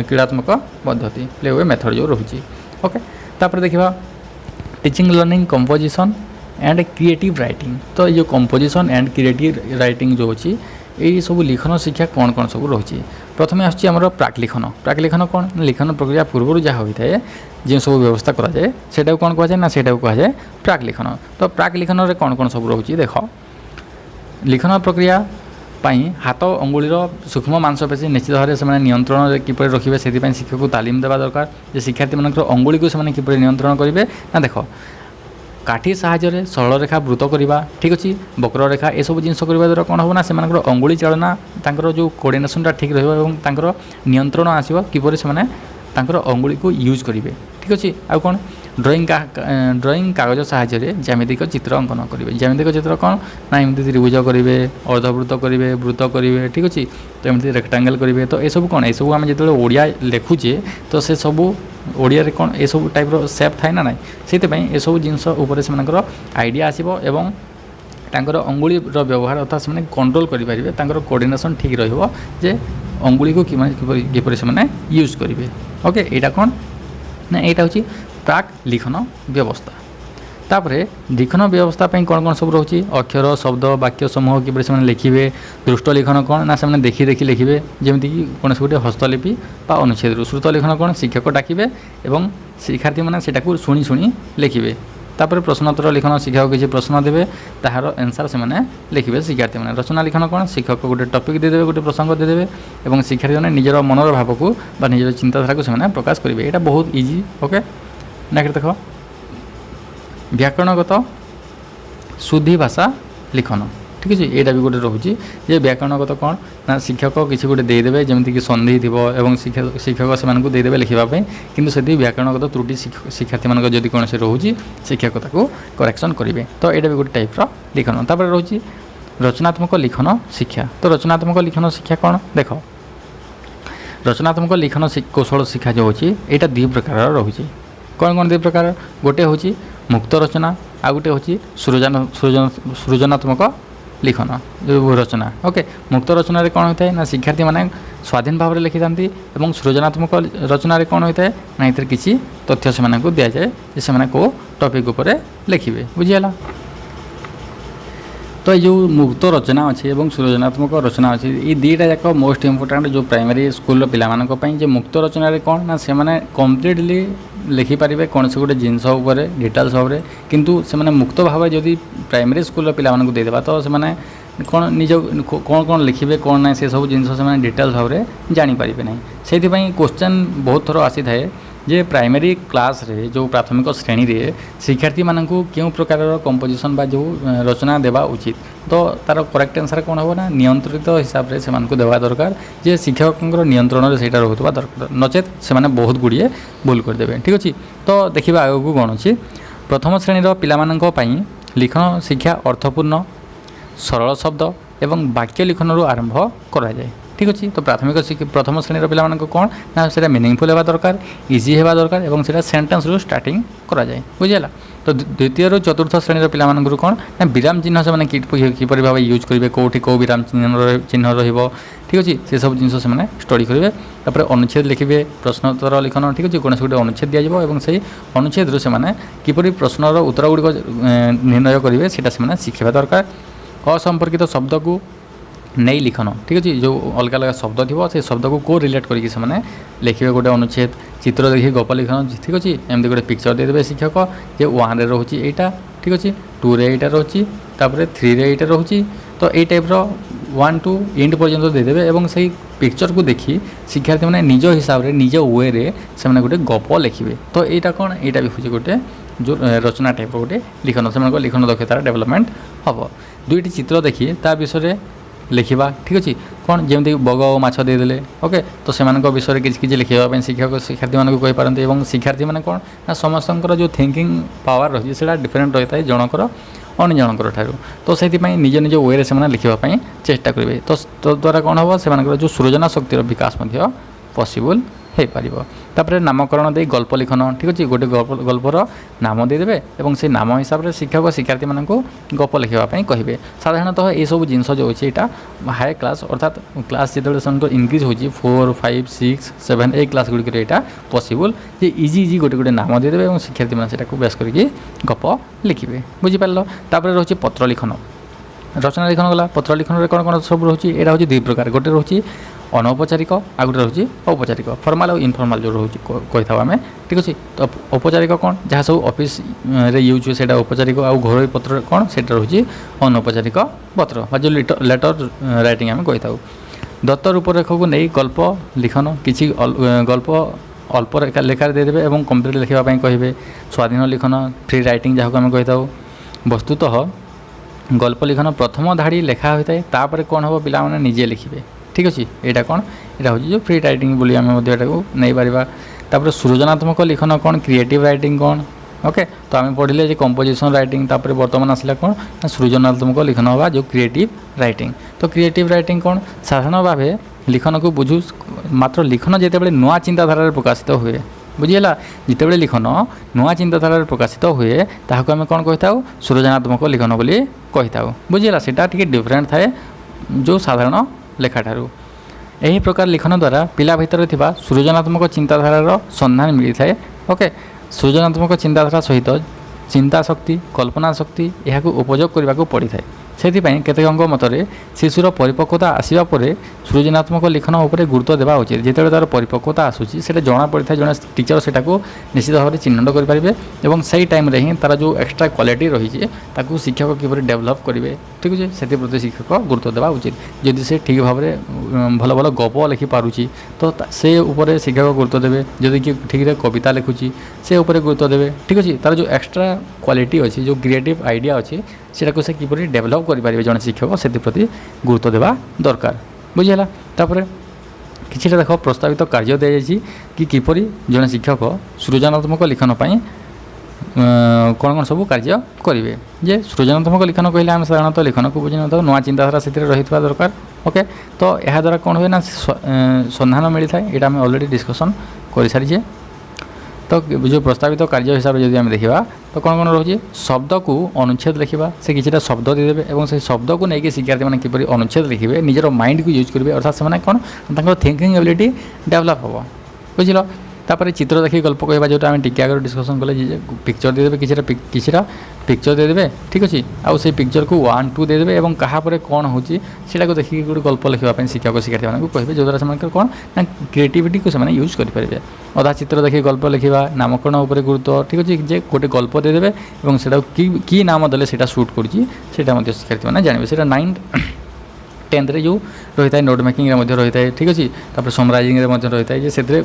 କ୍ରୀଡ଼ାତ୍ମକ ପଦ୍ଧତି ପ୍ଲେ ୱେ ମେଥଡ଼ ଯେଉଁ ରହୁଛି ଓକେ ତାପରେ ଦେଖିବା teaching learning composition and creative writing তো এই যে কম্পোজিশন এন্ড ক্রিয়েটিভ রাইটিং যে অছি এই সব লিখন শিক্ষা কোণ কোণ সব রয়েছে প্রথমে আসছে আমার প্রাকলিখন কোণ লিখন প্রক্রিয়া পূর্বর যা হয়ে থাকে যে সব ব্যবস্থা করা যায় সেটা কোণ কুয়া না সেটা কুয়া যায় প্রাকলিখন তো প্রাকলিখনরে কোণ কোণ সব রয়েছে দেখ লিখন প্রক্রিয়া পাই হাত অঙ্গুলির সূক্ষ্ম মাংসপেশী নিশ্চিত ভাবে সে নিয়ন্ত্রণে কিপর রাখবে সেপাই শিক্ষক তালিম দেওয়া দরকার যে শিক্ষার্থী মান অঙ্গুলিকে সে কিপর নিয়ন্ত্রণ করবে না দেখ কাঠি সাহায্যে সরলরেখা বৃত করা ঠিক আছে বক্ররেখা এসব জিনিস করা দ্বারা কোণ হব না সে অঙ্গুলি চালনা তাঁর যে কোর্ডিনেসনটা ঠিক রহব এবং তাঁর নিয়ন্ত্রণ আসব কিপর সে তাঁর অঙ্গুলিকে ইউজ করবে ঠিক আছে আউ কোণ ড্রইং কাগজ সাহায্যে জ্যামিতিক চিত্র অঙ্কন করবে জ্যামিতিক চিত্র কোণ না এমনি ত্রিভুজ করবে অর্ধবৃত্ত করবে বৃত্ত করবে ঠিক আছে তো এমনি রেক্টাঙ্গেল করবে তো এসব কোণ এসব আমি যেত ওড়িয়া লেখুছে তো সে সবু ওড়িয়ারে কোণ এসব টাইপর সেপ থাকে না নাই সেইপাই এসব জিনিস উপরে সে আইডিয়া আসব এবং তাঁর অঙ্গুলির ব্যবহার অর্থাৎ সে কন্ট্রোল করে পারে তাঁর কোর্ডিনেসন ঠিক রহব যে অঙ্গুলিকে কিপর সে ইউজ করবে ওকে এইটা কোণ না এইটা হচ্ছে প্রাক লিখন ব্যবস্থা তাপরে লিখন ব্যবস্থা কোণ কোণ সব রয়েছে অক্ষর শব্দ বাক্য সমূহ কিপর সে লিখবে দৃষ্ট লিখন কোণ না সে দেখি দেখি লিখবে যেমিতিক কৌশি গোটে হস্তলিপি বা অনুচ্ছেদ শ্রুত লিখন কোণ শিক্ষক ডাকিবে এবং শিক্ষার্থী মানে সেটা শুনি শুনি লিখবে তাপরে প্রশ্নোত্তর লিখন শিক্ষক কিছু প্রশ্ন দেবে তাহার আনসার সে লিখবে শিক্ষার্থী মানে রচনা লিখন কোণ শিক্ষক গোটে টপিক দিয়ে দেবে গোটে প্রসঙ্গ দিয়ে দেবে এবং শিক্ষার্থী মানে নিজের মনর ভাবকু বা নিজের চিন্তাধারা সে প্রকাশ করবে এটা বহুত ইজি ওকে নেক্সট দেখ ব্যাকরণগত শুদ্ধি ভাষা লিখন ঠিক আছে এইটা বি গোটে রয়েছে যে ব্যাকরণগত কোণ না শিক্ষক কিছু গোটে দিয়ে যেমিতিকি সন্ধি থিব এবং শিক্ষক সে দিয়ে লিখিবা কিন্তু সেটি ব্যাকরণগত ত্রুটি শিক্ষার্থী মান যদি কোণী রয়েছে শিক্ষক তাকে করেকশন করবে তো এটা বি গোটে টাইপর লিখন তারপরে রয়েছে রচনাত্মক লিখন শিক্ষা তো রচনাত্মক লিখন শিক্ষা কোণ দেখ রচনাত্মক লিখন কৌশল শিক্ষা যে হচ্ছে এইটা দুই প্রকার রয়েছে কোণ কোণ দুই প্রকার গোটে হচ্ছে মুক্ত রচনা আর গোটে হচ্ছে সৃজনাত্মক লিখন রচনা ওকে মুক্ত রচনার কোণ হয়ে না শিক্ষার্থী মানে স্বাধীন ভাবে লিখি থাকে এবং সৃজনাত্মক রচনার কোণ হয়ে না এতে কিছু তথ্য সে দিয়া যায় যে সে কেউ টপিক উপরে লিখবে বুঝিগলা তো এই যে মুক্ত রচনা আছে এবং সৃজনাত্মক রচনা আছে এই দুইটা যাক মোস্ট ইম্পর্টাট যে প্রাইমারি স্কুল পিলামানক যে মুক্ত রচনার কোণ না সে কমপ্লিটলি লিখিপারে কৌশি গোটে জিনিস উপরে ডিটেলস ভাবে কিন্তু সে মুক্ত ভাবে যদি প্রাইমারি স্কুল পিলামানক দেদেবা তো সে কোণ নিজ কোণ কোণ লিখবে কোণ না সেসব জিনিস সে ডিটেলস ভাবে জাঁপারে না সেইপাই কোশ্চেন বহুত থর আসি থাকে যে প্রাইমারি ক্লাসে যে প্রাথমিক শ্রেণীরে শিক্ষার্থী মানুষ কেউ প্রকার কম্পোজিশন বা যে রচনা দেওয়া উচিত তো তার করেক্ট আনসার কোণ হব না নিয়ন্ত্রিত হিসাবে সে দেওয়া দরকার যে শিক্ষকর নিয়ন্ত্রণে সেইটা রহুবা দরকার নচেত সে বহুত গুড়িয়ে ভুল করেদেবে ঠিক আছে তো দেখা আগুক কণ ଅଛି প্রথম শ্রেণীর পিলাମାନଙ୍କ ପାଇଁ লিখন শিক্ষা অর্থপূর্ণ সরল শব্দ এবং বাক্য লিখনর আরম্ভ করা যায় ঠিক আছে তো প্রথম শ্রেণীর পিলাମାନଙ୍କୁ কোণ না সেটা মিনিংফুল হওয়া দরকার ইজি হওয়া দরকার এবং সেটা সেন্টেন্স রু স্টার্টিং করা যায় বুঝিগলা তো দ্বিতীয়ରୁ চতুর্থ শ্রেণীর পিলাମାନଙ୍କୁ কোণ না বিরাম চিহ্ন সে কিপরি ভাবে ইউজ করবে কোটি কেউ বিরাম চিহ্ন রহব ঠিক আছে সেসব জিনিস সে স্টডি করবে তারপরে অনুচ্ছেদ লিখবে প্রশ্নোত্তর লিখন ঠিক আছে কৌশি গোটে অনুচ্ছেদ দিয়া এবং সেই অনুচ্ছেদর সে কিপরি প্রশ্নর উত্তর গুড়িক নির্ণয় করবে সেটা সে শিখিবা দরকার অসম্পর্কিত শব্দকু নেই লিখন ঠিক আছে যে অলগা অলগা শব্দ থিব সেই শব্দকু কো রিলেট করিকি সে লিখবে গোটে অনুচ্ছেদ চিত্র দেখি গপ লিখন ঠিক আছে এমনি গোটে পিকচর দিয়ে দেবে শিক্ষক যে 1 রে রয়েছে এইটা ঠিক আছে 2 রে এইটা রয়েছে তারপরে 3 রে এইটা রয়েছে তো এই টাইপর 1 টু এন্ড পর্যন্ত দিয়ে দেবে এবং সেই পিকচরকু দেখি শিক্ষার্থী মানে নিজ হিসাবে নিজ ওয়ে সে গোটে গপ লিখবে তো এইটা কোণ এইটা বি হচ্ছে গোটে যে রচনা টাইপর গোটে লিখন সে লিখন দক্ষতার ডেভেলপমেন্ট হব দুইটি চিত্র দেখি তা বিষয়ে লিখিবা ঠিক আছে କ'ଣ ଯେମିତି ବଗ ଓ ମାଛ ଦେଇଦେଲେ ଓକେ ତ ସେମାନଙ୍କ ବିଷୟରେ କିଛି କିଛି ଲେଖିବା ପାଇଁ ଶିକ୍ଷକ ଶିକ୍ଷାର୍ଥୀମାନଙ୍କୁ କହିପାରନ୍ତି ଏବଂ ଶିକ୍ଷାର୍ଥୀମାନେ କ'ଣ ନା ସମସ୍ତଙ୍କର ଯେଉଁ ଥିଙ୍କିଂ ପାୱାର ରହିଛି ସେଇଟା ଡିଫରେଣ୍ଟ ରହିଥାଏ ଜଣଙ୍କର ଅନ୍ୟ ଜଣଙ୍କର ଠାରୁ ତ ସେଥିପାଇଁ ନିଜ ନିଜ ୱେରେ ସେମାନେ ଲେଖିବା ପାଇଁ ଚେଷ୍ଟା କରିବେ ତ ଦ୍ୱାରା କ'ଣ ହେବ ସେମାନଙ୍କର ଯେଉଁ ସୃଜନା ଶକ୍ତିର ବିକାଶ ମଧ୍ୟ ପସିବୁଲ୍ ହୋଇପାରିବ। ତାପରେ ନାମକରଣ ଦେଇ ଗଳ୍ପ ଲିଖନ ଠିକ୍ ଅଛି ଗୋଟେ ଗଳ୍ପର ନାମ ଦେଇଦେବେ ଏବଂ ସେଇ ନାମ ହିସାବରେ ଶିକ୍ଷକ ଶିକ୍ଷାର୍ଥୀମାନଙ୍କୁ ଗପ ଲେଖିବା ପାଇଁ କହିବେ। ସାଧାରଣତଃ ଏସବୁ ଜିନିଷ ଯେଉଁ ଅଛି ଏଇଟା ହାଇ କ୍ଲାସ୍ ଅର୍ଥାତ୍ କ୍ଲାସ୍ ଯେତେବେଳେ ସେମାନଙ୍କର ଇନକ୍ରିଜ୍ ହେଉଛି 4, 5, 6, 7 ଏଇ କ୍ଲାସ୍ ଗୁଡ଼ିକରେ ଏଇଟା ପସିବୁଲ୍ ଯେ ଇଜି ଗୋଟେ ନାମ ଦେଇଦେବେ ଏବଂ ଶିକ୍ଷାର୍ଥୀମାନେ ସେଟାକୁ ବେସ୍ କରିକି ଗପ ଲେଖିବେ ବୁଝିପାରିଲ। ତାପରେ ରହୁଛି ପତ୍ର ଲିଖନ ରଚନା ଲିଖନ ଗଲା ପତ୍ର ଲିଖନରେ କ'ଣ କ'ଣ ସବୁ ରହୁଛି ଏଇଟା ହେଉଛି ଦୁଇ ପ୍ରକାର ଗୋଟେ ରହୁଛି ଅନୌପଚାରିକ ଆଉ ଗୋଟେ ରହୁଛି ଔପଚାରିକ ଫର୍ମାଲ୍ ଆଉ ଇନଫର୍ମାଲ୍ ଯେଉଁ ରହୁଛି କହିଥାଉ ଆମେ ଠିକ୍ ଅଛି। ତ ଔପଚାରିକ କ'ଣ ଯାହା ସବୁ ଅଫିସରେ ୟୁଜ୍ ହୁଏ ସେଇଟା ଔପଚାରିକ ଆଉ ଘରୋଇ ପତ୍ର କ'ଣ ସେଇଟା ରହୁଛି ଅନୌପଚାରିକ ପତ୍ର ବା ଯେଉଁ ଲେଟର୍ ରାଇଟିଂ ଆମେ କହିଥାଉ। ଦତ୍ତ ରୂପରେଖକୁ ନେଇ ଗଳ୍ପ ଲିଖନ କିଛି ଗଳ୍ପ ଅଳ୍ପ ଲେଖାରେ ଦେଇଦେବେ ଏବଂ କମ୍ପ୍ଲିଟ୍ ଲେଖିବା ପାଇଁ କହିବେ। ସ୍ୱାଧୀନ ଲିଖନ ଫ୍ରି ରାଇଟିଂ ଯାହାକୁ ଆମେ କହିଥାଉ। ବସ୍ତୁତଃ ଗଳ୍ପ ଲିଖନ ପ୍ରଥମ ଧାଡ଼ି ଲେଖା ହୋଇଥାଏ ତାପରେ କ'ଣ ହେବ ପିଲାମାନେ ନିଜେ ଲେଖିବେ ଠିକ୍ ଅଛି। ଏଇଟା କ'ଣ ଏଇଟା ହେଉଛି ଯେଉଁ ଫ୍ରି ରାଇଟିଂ ବୋଲି ଆମେ ମଧ୍ୟ ଏଟାକୁ ନେଇପାରିବା। ତାପରେ ସୃଜନାତ୍ମକ ଲିଖନ କ'ଣ କ୍ରିଏଟିଭ୍ ରାଇଟିଂ କ'ଣ ଓକେ ତ ଆମେ ପଢ଼ିଲେ ଯେ କମ୍ପୋଜିସନ୍ ରାଇଟିଂ ତାପରେ ବର୍ତ୍ତମାନ ଆସିଲା କ'ଣ ନା ସୃଜନାତ୍ମକ ଲିଖନ ହେବା ଯେଉଁ କ୍ରିଏଟିଭ୍ ରାଇଟିଂ। ତ କ୍ରିଏଟିଭ୍ ରାଇଟିଂ କ'ଣ ସାଧାରଣ ଭାବେ ଲିଖନକୁ ବୁଝୁ ମାତ୍ର ଲିଖନ ଯେତେବେଳେ ନୂଆ ଚିନ୍ତାଧାରାରେ ପ୍ରକାଶିତ ହୁଏ ବୁଝିହେଲା ଯେତେବେଳେ ଲିଖନ ନୂଆ ଚିନ୍ତାଧାରାରେ ପ୍ରକାଶିତ ହୁଏ ତାହାକୁ ଆମେ କ'ଣ କହିଥାଉ ସୃଜନାତ୍ମକ ଲିଖନ ବୋଲି କହିଥାଉ ବୁଝିହେଲା। ସେଇଟା ଟିକେ ଡିଫରେଣ୍ଟ ଥାଏ ଯେଉଁ ସାଧାରଣ ଲେଖାଠାରୁ। ଏହି ପ୍ରକାର ଲିଖନ ଦ୍ୱାରା ପିଲା ଭିତରେ ଥିବା ସୃଜନାତ୍ମକ ଚିନ୍ତାଧାରାର ସନ୍ଧାନ ମିଳିଥାଏ ଓକେ। ସୃଜନାତ୍ମକ ଚିନ୍ତାଧାରା ସହିତ ଚିନ୍ତା ଶକ୍ତି କଳ୍ପନା ଶକ୍ତି ଏହାକୁ ଉପଯୋଗ କରିବାକୁ ପଡ଼ିଥାଏ। ସେଥିପାଇଁ କେତେକଙ୍କ ମତରେ ଶିଶୁର ପରିପକ୍ୱତା ଆସିବା ପରେ ସୃଜନାତ୍ମକ ଲିଖନ ଉପରେ ଗୁରୁତ୍ୱ ଦେବା ଉଚିତ। ଯେତେବେଳେ ତା'ର ପରିପକ୍ୱତା ଆସୁଛି ସେଇଟା ଜଣାପଡ଼ିଥାଏ ଜଣେ ଟିଚର ସେଟାକୁ ନିଶ୍ଚିତ ଭାବରେ ଚିହ୍ନଟ କରିପାରିବେ ଏବଂ ସେଇ ଟାଇମ୍ରେ ହିଁ ତା'ର ଯେଉଁ ଏକ୍ସଟ୍ରା କ୍ୱାଲିଟି ରହିଛି ତାକୁ ଶିକ୍ଷକ କିପରି ଡେଭଲପ୍ କରିବେ ଠିକ୍ ଅଛି ସେଥିପ୍ରତି ଶିକ୍ଷକ ଗୁରୁତ୍ୱ ଦେବା ଉଚିତ। ଯଦି ସେ ଠିକ୍ ଭାବରେ ଭଲ ଭଲ ଗପ ଲେଖିପାରୁଛି ତ ସେ ଉପରେ ଶିକ୍ଷକ ଗୁରୁତ୍ୱ ଦେବେ। ଯଦି କିଏ ଠିକ୍ରେ କବିତା ଲେଖୁଛି ସେ ଉପରେ ଗୁରୁତ୍ୱ ଦେବେ ଠିକ୍ ଅଛି। ତା'ର ଯେଉଁ ଏକ୍ସଟ୍ରା କ୍ୱାଲିଟି ଅଛି ଯେଉଁ କ୍ରିଏଟିଭ୍ ଆଇଡ଼ିଆ ଅଛି ସେଟାକୁ ସେ କିପରି ଡେଭଲପ୍ କରିପାରିବେ ଜଣେ ଶିକ୍ଷକ ସେଥିପ୍ରତି ଗୁରୁତ୍ୱ ଦେବା ଦରକାର ବୁଝିହେଲା। ତାପରେ କିଛିଟା ଦେଖ ପ୍ରସ୍ତାବିତ କାର୍ଯ୍ୟ ଦିଆଯାଇଛି କି କିପରି ଜଣେ ଶିକ୍ଷକ ସୃଜନାତ୍ମକ ଲିଖନ ପାଇଁ କ'ଣ କ'ଣ ସବୁ କାର୍ଯ୍ୟ କରିବେ। ଯେ ସୃଜନାତ୍ମକ ଲିଖନ କହିଲେ ଆମେ ସାଧାରଣତଃ ଲିଖନକୁ ବୁଝିନଥାଉ ନୂଆ ଚିନ୍ତାଧାରା ସେଥିରେ ରହିଥିବା ଦରକାର ଓକେ। ତ ଏହାଦ୍ୱାରା କ'ଣ ହୁଏ ନା ସନ୍ଧାନ ମିଳିଥାଏ ଏଇଟା ଆମେ ଅଲରେଡ଼ି ଡିସ୍କସନ୍ କରିସାରିଛେ। ତ ଯେଉଁ ପ୍ରସ୍ତାବିତ କାର୍ଯ୍ୟ ହିସାବରେ ଯଦି ଆମେ ଦେଖିବା ତ କ'ଣ କ'ଣ ରହୁଛି ଶବ୍ଦକୁ ଅନୁଚ୍ଛେଦ ଲେଖିବା ସେ କିଛିଟା ଶବ୍ଦ ଦେଇଦେବେ ଏବଂ ସେହି ଶବ୍ଦକୁ ନେଇକି ଶିକ୍ଷାର୍ଥୀମାନେ କିପରି ଅନୁଚ୍ଛେଦ ଲେଖିବେ ନିଜର ମାଇଣ୍ଡକୁ ୟୁଜ୍ କରିବେ ଅର୍ଥାତ୍ ସେମାନେ କ'ଣ ତାଙ୍କର ଥିଙ୍କିଂ ଏବିଲିଟି ଡେଭଲପ୍ ହେବ ବୁଝିଲ। ତାପରେ ଚିତ୍ର ଦେଖି ଗଳ୍ପ କହିବା ଯେଉଁଟା ଆମେ ଟିକେ ଆଗରୁ ଡିସ୍କସନ୍ କଲେ ଯେ ପିକ୍ଚର ଦେଇଦେବେ କିଛିଟା ପିକ୍ଚର ଦେଇଦେବେ ଠିକ୍ ଅଛି। ଆଉ ସେଇ ପିକ୍ଚରକୁ 1, 2 ଦେଇଦେବେ ଏବଂ କାହା ପରେ କ'ଣ ହେଉଛି ସେଇଟାକୁ ଦେଖିକି ଗୋଟେ ଗଳ୍ପ ଲେଖିବା ପାଇଁ ଶିକ୍ଷକ ଶିକ୍ଷାର୍ଥୀମାନଙ୍କୁ କହିବେ ଯଦ୍ୱାରା ସେମାନଙ୍କର କ'ଣ ନା କ୍ରିଏଟିଭିଟିକୁ ସେମାନେ ୟୁଜ୍ କରିପାରିବେ। ଅଧା ଚିତ୍ର ଦେଖି ଗଳ୍ପ ଲେଖିବା ନାମକରଣ ଉପରେ ଗୁରୁତ୍ୱ ଠିକ୍ ଅଛି ଯେ ଗୋଟେ ଗଳ୍ପ ଦେଇଦେବେ ଏବଂ ସେଇଟାକୁ କି ନାମ ଦେଲେ ସେଇଟା ସୁଟ୍ କରୁଛି ସେଇଟା ମଧ୍ୟ ଶିକ୍ଷାର୍ଥୀମାନେ ଜାଣିବେ। ସେଇଟା 9th 10thରେ ଯେଉଁ ରହିଥାଏ ନୋଟ୍ ମେକିଂରେ ମଧ୍ୟ ରହିଥାଏ ଠିକ୍ ଅଛି। ତାପରେ ସମରାଇଜିଂରେ ମଧ୍ୟ ରହିଥାଏ ଯେ ସେଥିରେ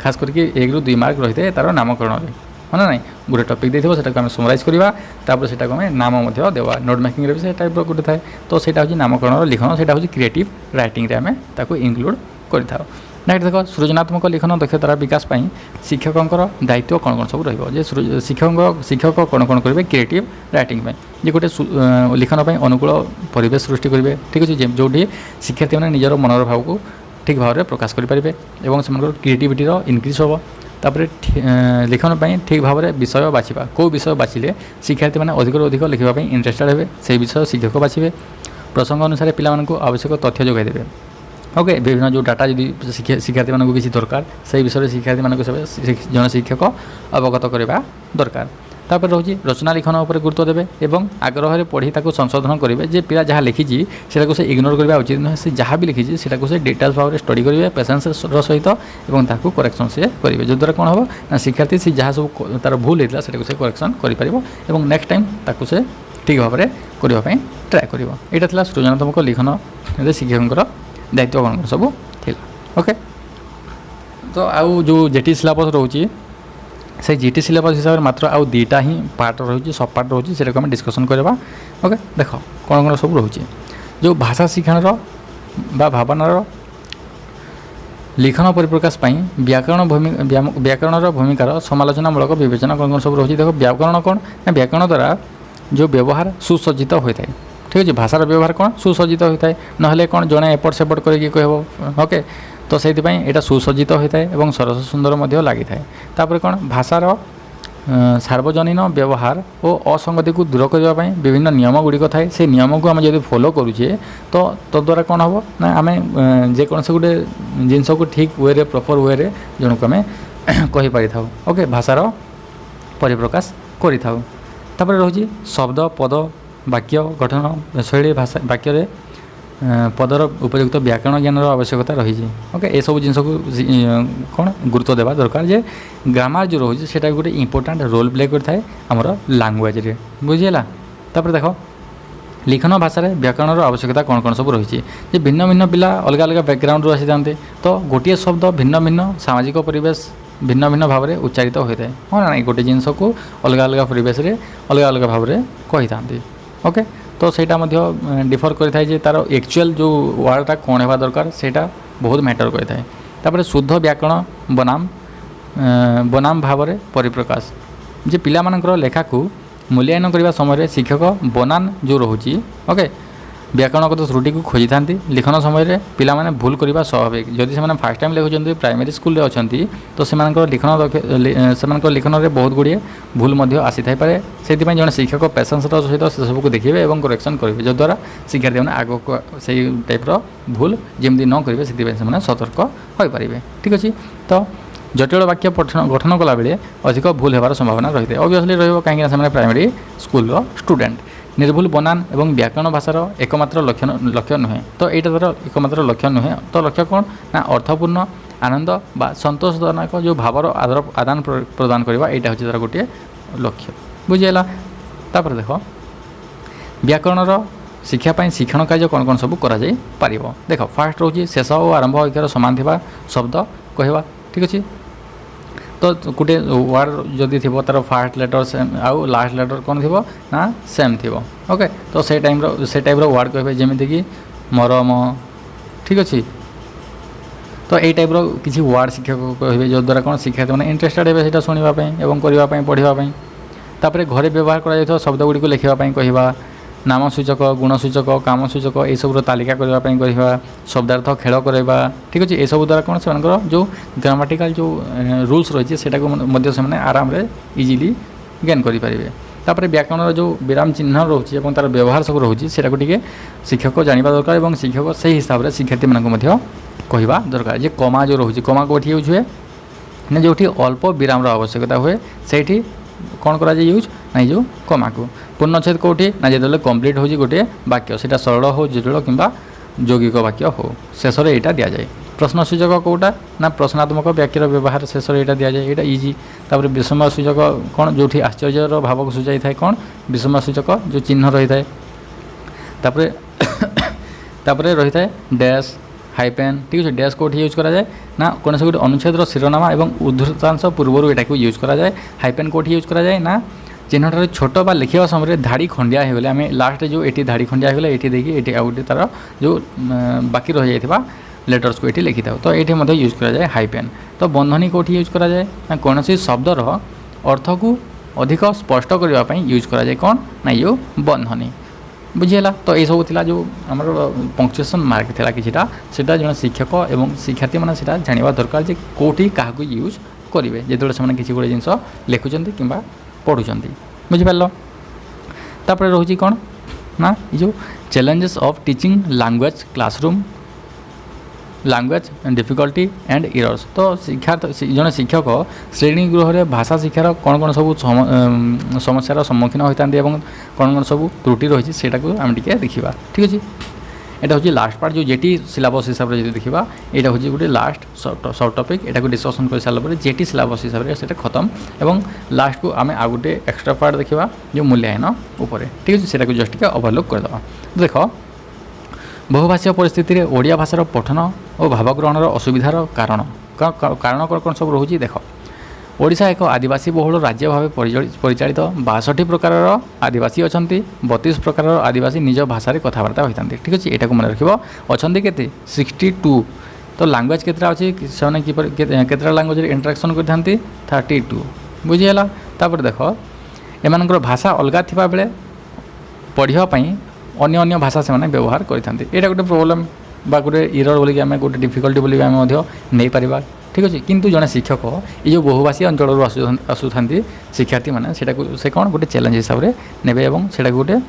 ଖାସ୍ କରିକି 1ରୁ 2 ମାର୍କ ରହିଥାଏ ତା'ର ନାମକରଣରେ ହଁ ନା ନାହିଁ ଗୋଟେ ଟପିକ୍ ଦେଇଥିବ ସେଟାକୁ ଆମେ ସମରାଇଜ୍ କରିବା ତାପରେ ସେଟାକୁ ଆମେ ନାମ ମଧ୍ୟ ଦେବା। ନୋଟ୍ ମେକିଂରେ ବି ସେ ଟାଇପ୍ର ଗୋଟେ ଥାଏ ତ ସେଇଟା ହେଉଛି ନାମକରଣର ଲିଖନ ସେଇଟା ହେଉଛି କ୍ରିଏଟିଭ୍ ରାଇଟିଂରେ ଆମେ ତାକୁ ଇନକ୍ଲୁଡ଼ କରିଥାଉ। ନେକ୍ସଟ ଦେଖ ସୃଜନାତ୍ମକ ଲିଖନ ଦକ୍ଷତାର ବିକାଶ ପାଇଁ ଶିକ୍ଷକଙ୍କର ଦାୟିତ୍ୱ କ'ଣ କ'ଣ ସବୁ ରହିବ ଯେ ଶିକ୍ଷକ କ'ଣ କ'ଣ କରିବେ କ୍ରିଏଟିଭ୍ ରାଇଟିଂ ପାଇଁ ଯେ ଗୋଟେ ଲିଖନ ପାଇଁ ଅନୁକୂଳ ପରିବେଶ ସୃଷ୍ଟି କରିବେ ଠିକ୍ ଅଛି ଯେଉଁଠି ଶିକ୍ଷାର୍ଥୀମାନେ ନିଜର ମନର ଭାବକୁ ଠିକ୍ ଭାବରେ ପ୍ରକାଶ କରିପାରିବେ ଏବଂ ସେମାନଙ୍କର କ୍ରିଏଟିଭିଟିର ଇନକ୍ରିଜ୍ ହେବ। ତାପରେ ଲିଖନ ପାଇଁ ଠିକ୍ ଭାବରେ ବିଷୟ ବାଛିବା କେଉଁ ବିଷୟ ବାଛିଲେ ଶିକ୍ଷାର୍ଥୀମାନେ ଅଧିକରୁ ଅଧିକ ଲେଖିବା ପାଇଁ ଇଣ୍ଟରେଷ୍ଟେଡ୍ ହେବେ ସେହି ବିଷୟ ଶିକ୍ଷକ ବାଛିବେ। ପ୍ରସଙ୍ଗ ଅନୁସାରେ ପିଲାମାନଙ୍କୁ ଆବଶ୍ୟକ ତଥ୍ୟ ଯୋଗାଇ ଦେବେ ଓକେ। ବିଭିନ୍ନ ଯେଉଁ ଡାଟା ଯଦି ଶିକ୍ଷାର୍ଥୀମାନଙ୍କୁ କିଛି ଦରକାର ସେହି ବିଷୟରେ ଶିକ୍ଷାର୍ଥୀମାନଙ୍କୁ ଜଣେ ଶିକ୍ଷକ ଅବଗତ କରିବା ଦରକାର। ତାପରେ ରହୁଛି ରଚନା ଲିଖନ ଉପରେ ଗୁରୁତ୍ୱ ଦେବେ ଏବଂ ଆଗ୍ରହରେ ପଢ଼ି ତାକୁ ସଂଶୋଧନ କରିବେ ଯେ ପିଲା ଯାହା ଲେଖିଛି ସେଟାକୁ ସେ ଇଗ୍ନୋର କରିବା ଉଚିତ ନୁହେଁ। ସେ ଯାହା ବି ଲେଖିଛି ସେଟାକୁ ସେ ଡିଟେଲ୍ସ ଭାବରେ ଷ୍ଟଡ଼ି କରିବେ ପେସେନ୍ସର ସହିତ ଏବଂ ତାକୁ କରେକ୍ସନ୍ ସେ କରିବେ ଯଦ୍ୱାରା କ'ଣ ହେବ ନା ଶିକ୍ଷାର୍ଥୀ ସେ ଯାହା ସବୁ ତା'ର ଭୁଲ ହେଇଥିଲା ସେଟାକୁ ସେ କରେକ୍ସନ୍ କରିପାରିବ ଏବଂ ନେକ୍ସଟ ଟାଇମ୍ ତାକୁ ସେ ଠିକ୍ ଭାବରେ କରିବା ପାଇଁ ଟ୍ରାଏ କରିବ। ଏଇଟା ଥିଲା ସୃଜନାତ୍ମକ ଲିଖନରେ ଶିକ୍ଷକଙ୍କର ଦାୟିତ୍ୱ କ'ଣ କ'ଣ ସବୁ ଥିଲା ଓକେ। ତ ଆଉ ଯେଉଁ GT ସିଲାବସ୍ ରହୁଛି সেই GT সিলেবাস হিসাবে মাত্র আউ 2টা হি পার্ট রয়েছে সব পার্ট রয়েছে সেটাকে আমি ডিসকসন করা ওকে। দেখ কোণ কোণ সব রয়েছে যে ভাষা শিক্ষণর बा भावनार लिखन परिप्रकाश पाई व्याकरण भूमिकार समालोचनामूलक विवेचना कौन कौन सब रोचे। देखो व्याकरण कौन ना व्याकरण द्वारा जो व्यवहार सुसज्जित होता है। ठीक अच्छे भाषार व्यवहार कौन सुसज्जित होता है ना कौन जड़े एपट सेपट करके कह ओके तो से यहाँ सुसज्जित होता है और सरस सुंदर लगी था। कौन भाषार सार्वजनीन व्यवहार और असंगति को दूर करने विभिन्न नियम गुड़िक थाए से नियम को आम जब फॉलो करुचे तो तद्वारा कौन हम ना आम जेकोसी गोटे जिनस को ठीक वे प्रॉपर वे जन को आम कहीपरि था ओके भाषार परिप्रकाश कर रोचे शब्द पद वाक्य गठन शैली भाषा वाक्य पदर उपयुक्त व्याकरण ज्ञान आवश्यकता रही ओके ये सब जिनस को कौन गुरुत्व देवा दरकार जे ग्रामर जो रोचे सेटा गोटे इंपोर्टाट रोल प्ले करता आमर लैंग्वेज रे बुझीगला। तापर देख लिखन भाषा रे व्याकरण आवश्यकता कौन कौन सब रही है भिन्न भिन्न पिला अलग अलग बैकग्राउंड आसी था तो गोटे शब्द भिन्न भिन्न सामाजिक परिवेश भिन्न भिन्न भाव में उच्चारित होता है हाँ ना गोटे जिनस को अलग अलग परिवेश रे अलग अलग भाव में कही था ओके तो सेटा डिफर करें तार एक्चुअल जो वर्डटा कौन होगा दरकार सेटा बहुत मैटर करें। तापर शुद्ध व्याकरण बनाम भाव में परिप्रकाश जे पिला मानकर लेखा को मूल्यांकन करने समय शिक्षक बनान जो रोचे ओके व्याकरणगत त्रुटि को खोजी था लिखन समय पिला माने भूल करने स्वाभाविक जदि से फास्ट टाइम लिखुं प्राइमरी स्कूल अच्छा तो से लिखन में बहुत गुड़िए भूल आसी थाईपे से जड़े शिक्षक पेसेंस सहित से सबको देखिए और करेक्शन करेंगे जद्वारा शिक्षार्थी मैंने आग को से टाइप्र भूल जमी न करेंगे से सतर्क हो पारे। ठीक अच्छे तो जटिल वाक्य गठन कला बेले अधिक भूल होवार संभावना रही है ऑब्वियसली रही प्राइमरी स्कूल स्टूडेंट निर्भुल बनान एवं व्याकरण भाषार एकमात्र लक्ष्य नुहे तो यहाँ तार एकमात्र लक्ष्य नुहे तो लक्ष्य कौन ना अर्थपूर्ण आनंद बा संतोषजनक जो भावर आदान प्रदान करवा यहाँ हूँ तार गोटे लक्ष्य बुझीगला। तापर देख व्याकरणर शिक्षापी शिक्षण कार्य कौन कौन सब कर देख फास्ट रोचे शेष और आरंभ अक्षर सामान थी शब्द कहवा। ठीक अच्छे तो गोटे वर्ड जदि थी तार फास्ट लेटर सेम आउ लास्ट लेटर कौन थी ना सेम थी ओके तो से टाइप वर्ड कहे जमीक कि मरम। ठीक अच्छे तो यही टाइप किसी वर्ड शिक्षक कहे जो द्वारा कौन शिक्षार्थी मैंने इंटरेस्टेड है शुणापी और करने पढ़ापी। तापर घरे व्यवहार कर शब्द गुड़ी को लिखापी कहवा नाम सूचक गुणसूचक काम सूचक ये सब तालिका करने कहवा शब्दार्थ खेल करवा। ठीक अच्छे ये सब द्वारा कौन से जो ग्रामाटिकल जो रूल्स रही है आराम रे इजिली गेन करेंगे। तापर व्याकरण जो विराम चिन्ह रोचे और तार व्यवहार सब रोचे से शिक्षक जानवा दरकार और शिक्षक से हिसाब से शिक्षार्थी मानक कहवा दरकार जे कमा जो रोचे कमा कौटी यूज हुए ना जो अल्प विराम आवश्यकता हुए से कौन करा यूज ना जो कमा को पूर्णच्छेद कौटी ना जो कम्प्लीट हो गोटे वाक्य से सरल हो जटिल कि यौगिक वाक्य हो शेष में यहाँ दि जाए। प्रश्न सूचक कौटा ना प्रश्नात्मक वाक्यर व्यवहार शेष में यहाँ दि जाए यहाँ इजी। तापर विषम सूचक कौन जो आश्चर्यर भाव को सूचाई था कौन विषम सूचक जो चिन्ह रही है। तापर रही है डैश हाइपेन। ठीक है डैश कौटी यूज करा जाए ना कौन से गोटे अनुच्छेद शिरोनामा और उद्धृतांश पूर्वर यहाँ को यूज करा जाए। हाइपेन कौटी यूज करा जाए ना चिन्हटार छोट बा लिखा समय धाड़ी खंडिया होगले आम लास्ट जो ये धाड़ी खंडिया होगले ये देखिए ये आउ गोटे तार जो बाकी रही जाता लेटर्स को ये लिखी था तो ये यूज करा जाए हाइपेन। तो बंधनी कौटी यूज करा जाए ना कौन सी शब्दर अर्थ को अधिक स्पष्ट करने यूज करा जाए कौन ना यो बंधनी बुझीगला। तो ये सब थी जो आम पंक्चुएसन मार्क था किटा से जो शिक्षक और शिक्षार्थी मैंने जानवा दरकार जे कौटी क्या यूज करेंगे जो से किसी गोटे जिनस लिखुंट कि पढ़ुं बुझिपार। तापर रोचे कौन ना जो challenges of teaching language classroom language difficulty and errors. तो शिक्षार्थी जड़े शिक्षक श्रेणी गृह में भाषा शिक्षार कौन कौन सब समस्यार सम्मुखीन होता है कौन कौन सब त्रुटि रही है आम टे देखा। ठीक अच्छे यहाँ हूँ लास्ट पार्ट जो जेटी सिलेबस हिसाब से देखा यहाँ हूँ गोटे लास्ट सर्ट टपिक यहाँ डिस्कसन कर सारापर जेटी सिलेबस हिसाब से खत्म और लास्ट को आम आ गए एक्सट्रा पार्ट देखा जो मूल्यांकन उपर। ठीक अच्छे से जस्ट ओभरलुक करदे। देख बहुभाषीय परिस्थिति में ओडिया भाषार पठन और भावग्रहणर असुविधार कारण कौन सब रोचे। देख ओडिशा एक आदिवासी बहुल राज्य भाव परिचालित 62 प्रकार आदिवासी अच्छा 32 प्रकार आदिवासी निज भाषा कथबार्ता होता है। ठीक अच्छे यहाँ मन रखिए अच्छा के 62 तो लैंग्वेज केतटा अच्छी से लैंग्वेज इंटराक्शन करते 32 बुझीगला। तापर देख एम भाषा अलग थिबा बेले पढ़ापी अन्य अन्य भाषा से व्यवहार करते यहाँ गोटे प्रोब्लेम बा गोटे इरर बोलिक आम गोटे डिफिकल्टी बोलिक आम नहीं पारिबा। ठीक अच्छे किंतु जड़े शिक्षक ये जो बहुभाषी अंचल आसुता शिक्षार्थी मैंने से कौन गोटे चैलेंज हिसाब से ने और गोटे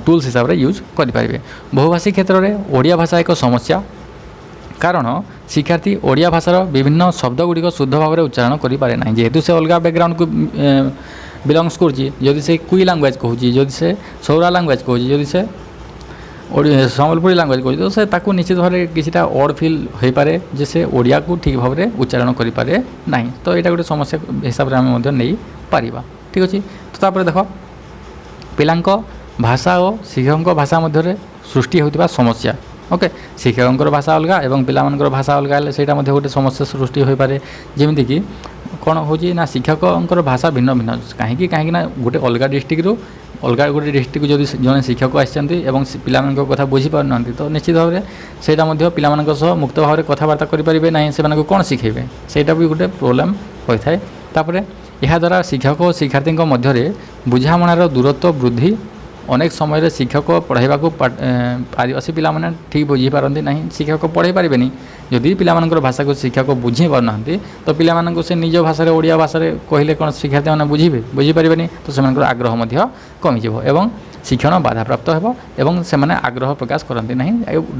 टूल्स हिसाब से यूज करेंगे। बहुभाषी क्षेत्र में ओडिया भाषा एक समस्या कारण शिक्षार्थी ओडिया भाषार विभिन्न शब्द गुड़िक शुद्ध भाव में उच्चारण करें ना जेहेतु से अलग बैकग्राउंड को बिलंग्स करी से कुई लैंग्वेज कहूँ जदि से सौरा लैंग्वेज कहूँ जदि से सम्बलपुरी लैंग्वेज कहूँ तो से ताकू निश्चित भाव में किसी ऑड फिल हो पाए जे से ओडिया को ठीक भाव में उच्चारण करें ना तो यहाँ गोटे समस्या हिसाब से आम नहीं पारिबा। ठीक अच्छे तो तापर देख पिलांक भाषा और शिक्षक भाषा मध्य सृष्टि होता समस्या ओके शिक्षक भाषा अलग एवं पिलामानकर भाषा अलग से गोटे समस्या सृष्टि हो पाए जमीक कि कौन हो ना शिक्षक भाषा भिन्न भिन्न कहीं गोटे अलग डिस्ट्रिक्ट रू अलग गोटे डिस्ट्रिक्ट जब जड़े शिक्षक आसती पिला कथा बुझीपार ना तो निश्चित भाव में से पिला मुक्त भाव में कथबार्ता करेंगे ना से कौन शिखेबे सेटा भी गोटे प्रोब्लेम होता है। तापर यह द्वारा शिक्षक और शिक्षार्थी मध्य बुझामणार दूरत्व वृद्धि अनेक समय शिक्षक पढ़ाइबा आदिवासी पिला माने ठीक बुझी पारती ना शिक्षक पढ़ाई पारे जदि पिला भाषा को शिक्षक बुझी पारना तो पिला से निज भाषा ओडिया भाषा कहले कौन शिक्षार्थी मैंने बुझीपारे तो से आग्रह कमिज एवं शिक्षण बाधाप्राप्त हो से आग्रह प्रकाश करती ना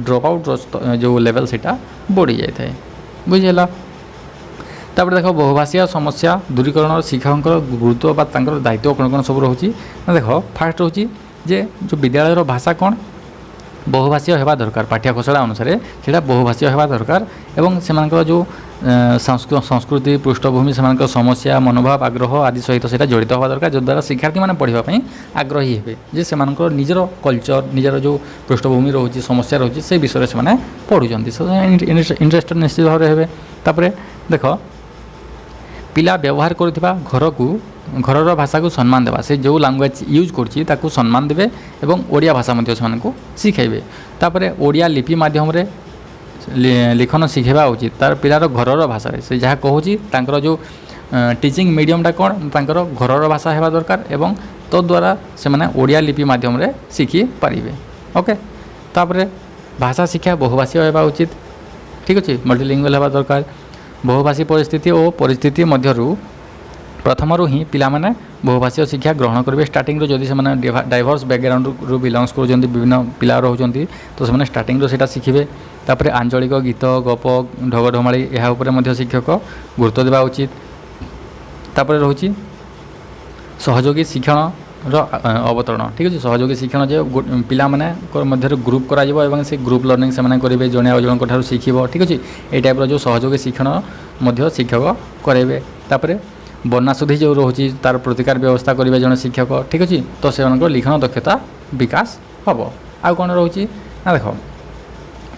ड्रप आउट जो लेवल से बढ़ी जाए बुझीगला। तापर देख बहुभाषा समस्या दूरीकरण शिक्षक गुरुत्व बा दायित्व कौन कौन सब रोचे देख फास्ट रोचे जे जो विद्यालय भाषा कौन बहुभाषीय होगा दरकार पाठ्यकोशला अनुसार से बहुभाषीय होगा दरकार एवं से जो संस्कृति पृष्ठभूमि से समस्या मनोभाव आग्रह आदि सहित से जड़ित होगा दरकार जद्वारा शिक्षार्थी मैंने पढ़ाई आग्रही हे जे से निजर कल्चर निजर जो पृष्ठभूमि रोचे समस्या रोचे से विषय से पढ़ुं इंटरेस्ट निश्चित भाव में हे। देख पिला व्यवहार करुवा घर को घर भाषा को सम्मान देवा से जो लैंग्वेज यूज कर सम्मान देवे एवं ओडिया भाषा से शिखेबे। तापर ओडिया लिपि माध्यम लिखन शिखेबा उचित तार पिलार घर भाषा से जहाँ कहूँ जो टीचिंग मीडियमटा कौन तांकर घर भाषा होगा दरकार एवं तो द्वारा से माने ओडिया लिपि माध्यम शिखि पारिबे। ओके तापर भाषा शिक्षा बहुभाषी होगा उचित। ठीक अच्छे मल्टीलिंगुअल होगा दरकार बहुभाषी परिस्थिति और परिस्थिति मध्यरु प्रथमरू ही पिला माने बहुभाषीय शिक्षा ग्रहण करेंगे स्टार्टिंग जदि से डाइवर्स बैकग्राउंड रू बिलंग्स कर विभिन्न पिला रोचंती तो से स्टार्टिंग से शिखे। तापर आंचलिक गीत गप ढगढमाड़ी यह शिक्षक गुरुत्व देवा उचित। तापर रोचे सहयोगी शिक्षण अवतरण। ठीक अच्छे सहयोगी शिक्षण जो पिला माने मध्य ग्रुप करा से ग्रुप लर्निंग से करेंगे जड़े आ जन शिखब। ठीक अच्छे ये टाइप जो सहयोगी शिक्षण शिक्षक करेंगे। तापर वर्णाशुद्धि जो रोचे तार प्रतिकार व्यवस्था करेंगे जड़े शिक्षक। ठीक अच्छे तो से लिखन दक्षता विकास हम आ कौन रोचे ना देख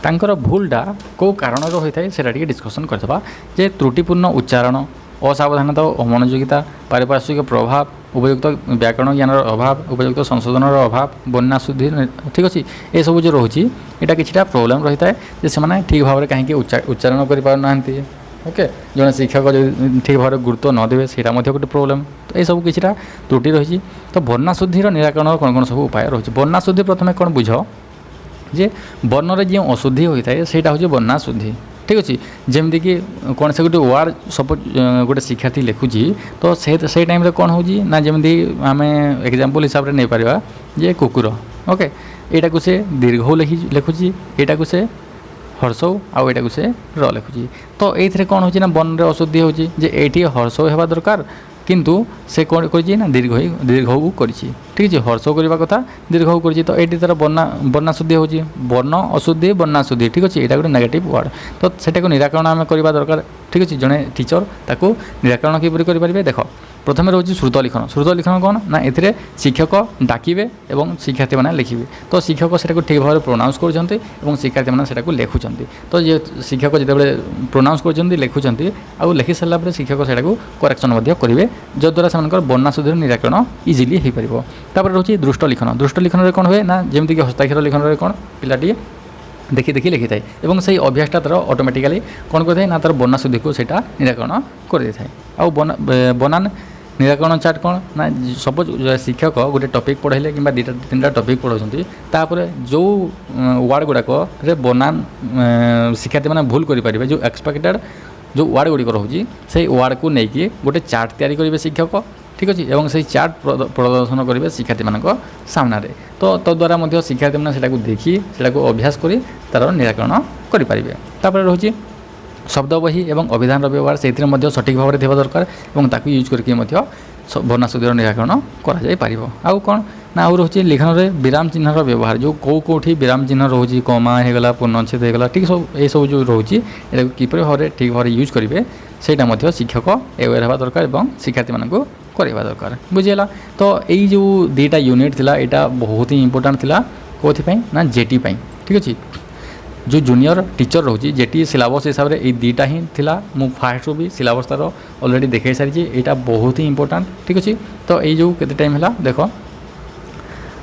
तांकर भूलटा कौ कारण होता है से डिस्कसन करदे जे त्रुटिपूर्ण उच्चारण असावधानता अमनोयोगिता पारिपार्श्विक प्रभाव उपयुक्त व्याकरण ज्ञान अभाव उपयुक्त संशोधन अभाव वर्णाशुद्धि। ठीक अच्छे ये सब जो रोचे यहाँ किसी प्रोब्लेम रही है से ठीक भाव में कहीं उच्चारण कर ओके जड़े शिक्षक जो ठीक भाव में गुरुत्व न देवे से गोटे प्रोब्लेम तो ये सब किसी त्रुटि रही। तो वर्णाशुद्धिर निराकरण कौन कौन सब उपाय रही। वर्णाशुद्धि प्रथम कौन बुझ जे वर्ण जो अशुद्धि होता है ସେଇଟା हूँ वर्णाशुद्धि। ठीक अच्छे जमीक कौन से गोटे वार्ड सपोज गोटे शिक्षार्थी लिखुची तो से टाइम कौन हो ना जमी आम एग्जाम्पल हिसाब से नहीं पार जे कुकुर ओके यहाँ को से दीर्घ लिखुची यहाँ को से हर्षौ आउ यहाँ को से र लिखुची तो ये कौन हो ना वर्ण अशुद्धि होची जे ये हर्षौ होगा दरकार किंतु से कौन कर दीर्घ को कर। ठीक है हर्ष करने कथा दीर्घ को कर तो ये तार वर्णाशुद्धि होची वर्ण अशुद्धि वर्णाशुद्धि। ठीक अच्छे यहाँ गोटे नेगेटिव वर्ड तो सेटा को निराकरण आम करवा दरकार। ठीक अच्छे जड़े टीचर ताकू निराकरण किपर करें देख प्रथम रोचे श्रुत लिखन। श्रुत लिखन कौन ना ए शिक्षक डाकिबे और शिक्षार्थी मैंने लिखे। तो शिक्षक से ठीक भाव प्रोनाउंस कर शिक्षार्थी मैंने लिखुंट। तो ये शिक्षक जिते प्रोनाउंस कर लिखुंट आउ लिखि सारापर शिक्षक से करेक्शन करेंगे जद्वारा से बन्ना शुद्धि निराकरण इजिली हो पार। तापर रोचे दृष्ट लिखन। दृष्ट लिखन में कौन हुए ना जमीक हस्ताक्षर लिखन में कौन पिलाटी देखी देखी लिखि थाए और से अभ्यासटा तार ऑटोमेटिकली कौन करता ना तार बन्ना शुद्धि को सेटा निराकरण कर दे थाए। आउ बनान निराकरण चार्ट कौन ना सपोज शिक्षक गोटे टॉपिक पढ़ाइले कि दुईटा तीन टॉपिक पढ़ाऊँ तापर जो वार्ड गुड़ाक बनान शिक्षार्थी मैंने भूल करेंगे जो एक्सपेक्टेड जो वार्ड गुड़िक रोचे से वार्ड को लेकिन गोटे चार्ट तैयारी करेंगे शिक्षक ठीक अच्छे और से चार्ट प्रदर्शन करेंगे शिक्षार्थी मान सामने। तो तद्वारा शिक्षार्थी मैंने देखी से अभ्यास कर तार निराकरण करेंगे। तापर रोचे शब्द बही और अभिधान व्यवहार से सठिक भाव में थी दरकार और यूज करके बन्ना शुद्धि निराकरण कर। आउ कौन ना आउ रोचे लिखन में विराम चिन्हर व्यवहार जो कौटी विराम चिन्ह रोचे कमा होगला पूर्णच्छेद होगला ठीक सब ये सब जो रोचे किपर भाव में ठीक भाव में यूज करेंगे से शिक्षक अवेयर हवा दरकार और शिक्षार्थी मानक करवा दरकार बुझीगला। तो यही जो दुईटा यूनिट थिला एटा बहुत ही इंपोर्टेंट थिला कोथिपाई ना जेटी पाई ठीक अच्छे। जो जूनियर टीचर रोचे जेटी सिलेबस हिसाब से दुईटा ही थिला मु फास्ट भी सिलेबस तार ऑलरेडी देखे सारी एटा बहुत ही इंपोर्टेंट ठीक अच्छे। तो ये जो केते टाइम है देख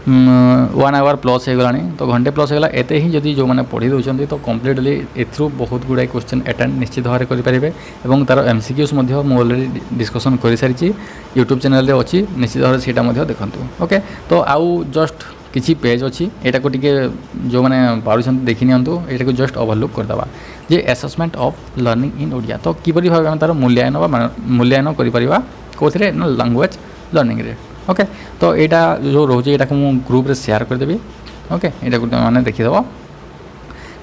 1 आवर प्लस हो गलानी तो घंटे प्लस होगा एते ही जदि जो मैंने पढ़ी दौरान तो कम्प्लीटली एथ्रू बहुत गुड़ाए क्वेश्चन अटेंड निश्चित भाव में करेंगे और तार एमसीक्यूज ऑलरेडी डिस्कसन कर सारी यूट्यूब चैनल रे अच्छी निश्चित भाव से देखूँ ओके। तो आउ जस्ट किसी पेज अच्छी यहाँ को टिके जो मैंने पार्छ देखी नियंतु यहाँ को जस्ट ओवरलुक करदे जे असेसमेंट ऑफ लर्निंग इन ओडिया। तो किपरि भाव में तार मूल्यांकन करें कौन ना लैंग्वेज लर्निंग रे ओके। तो यहाँ जो रोचे यहाँ मुझे ग्रुप रे शेयर करदेवी ओके। यहाँ को मैंने देखीदेव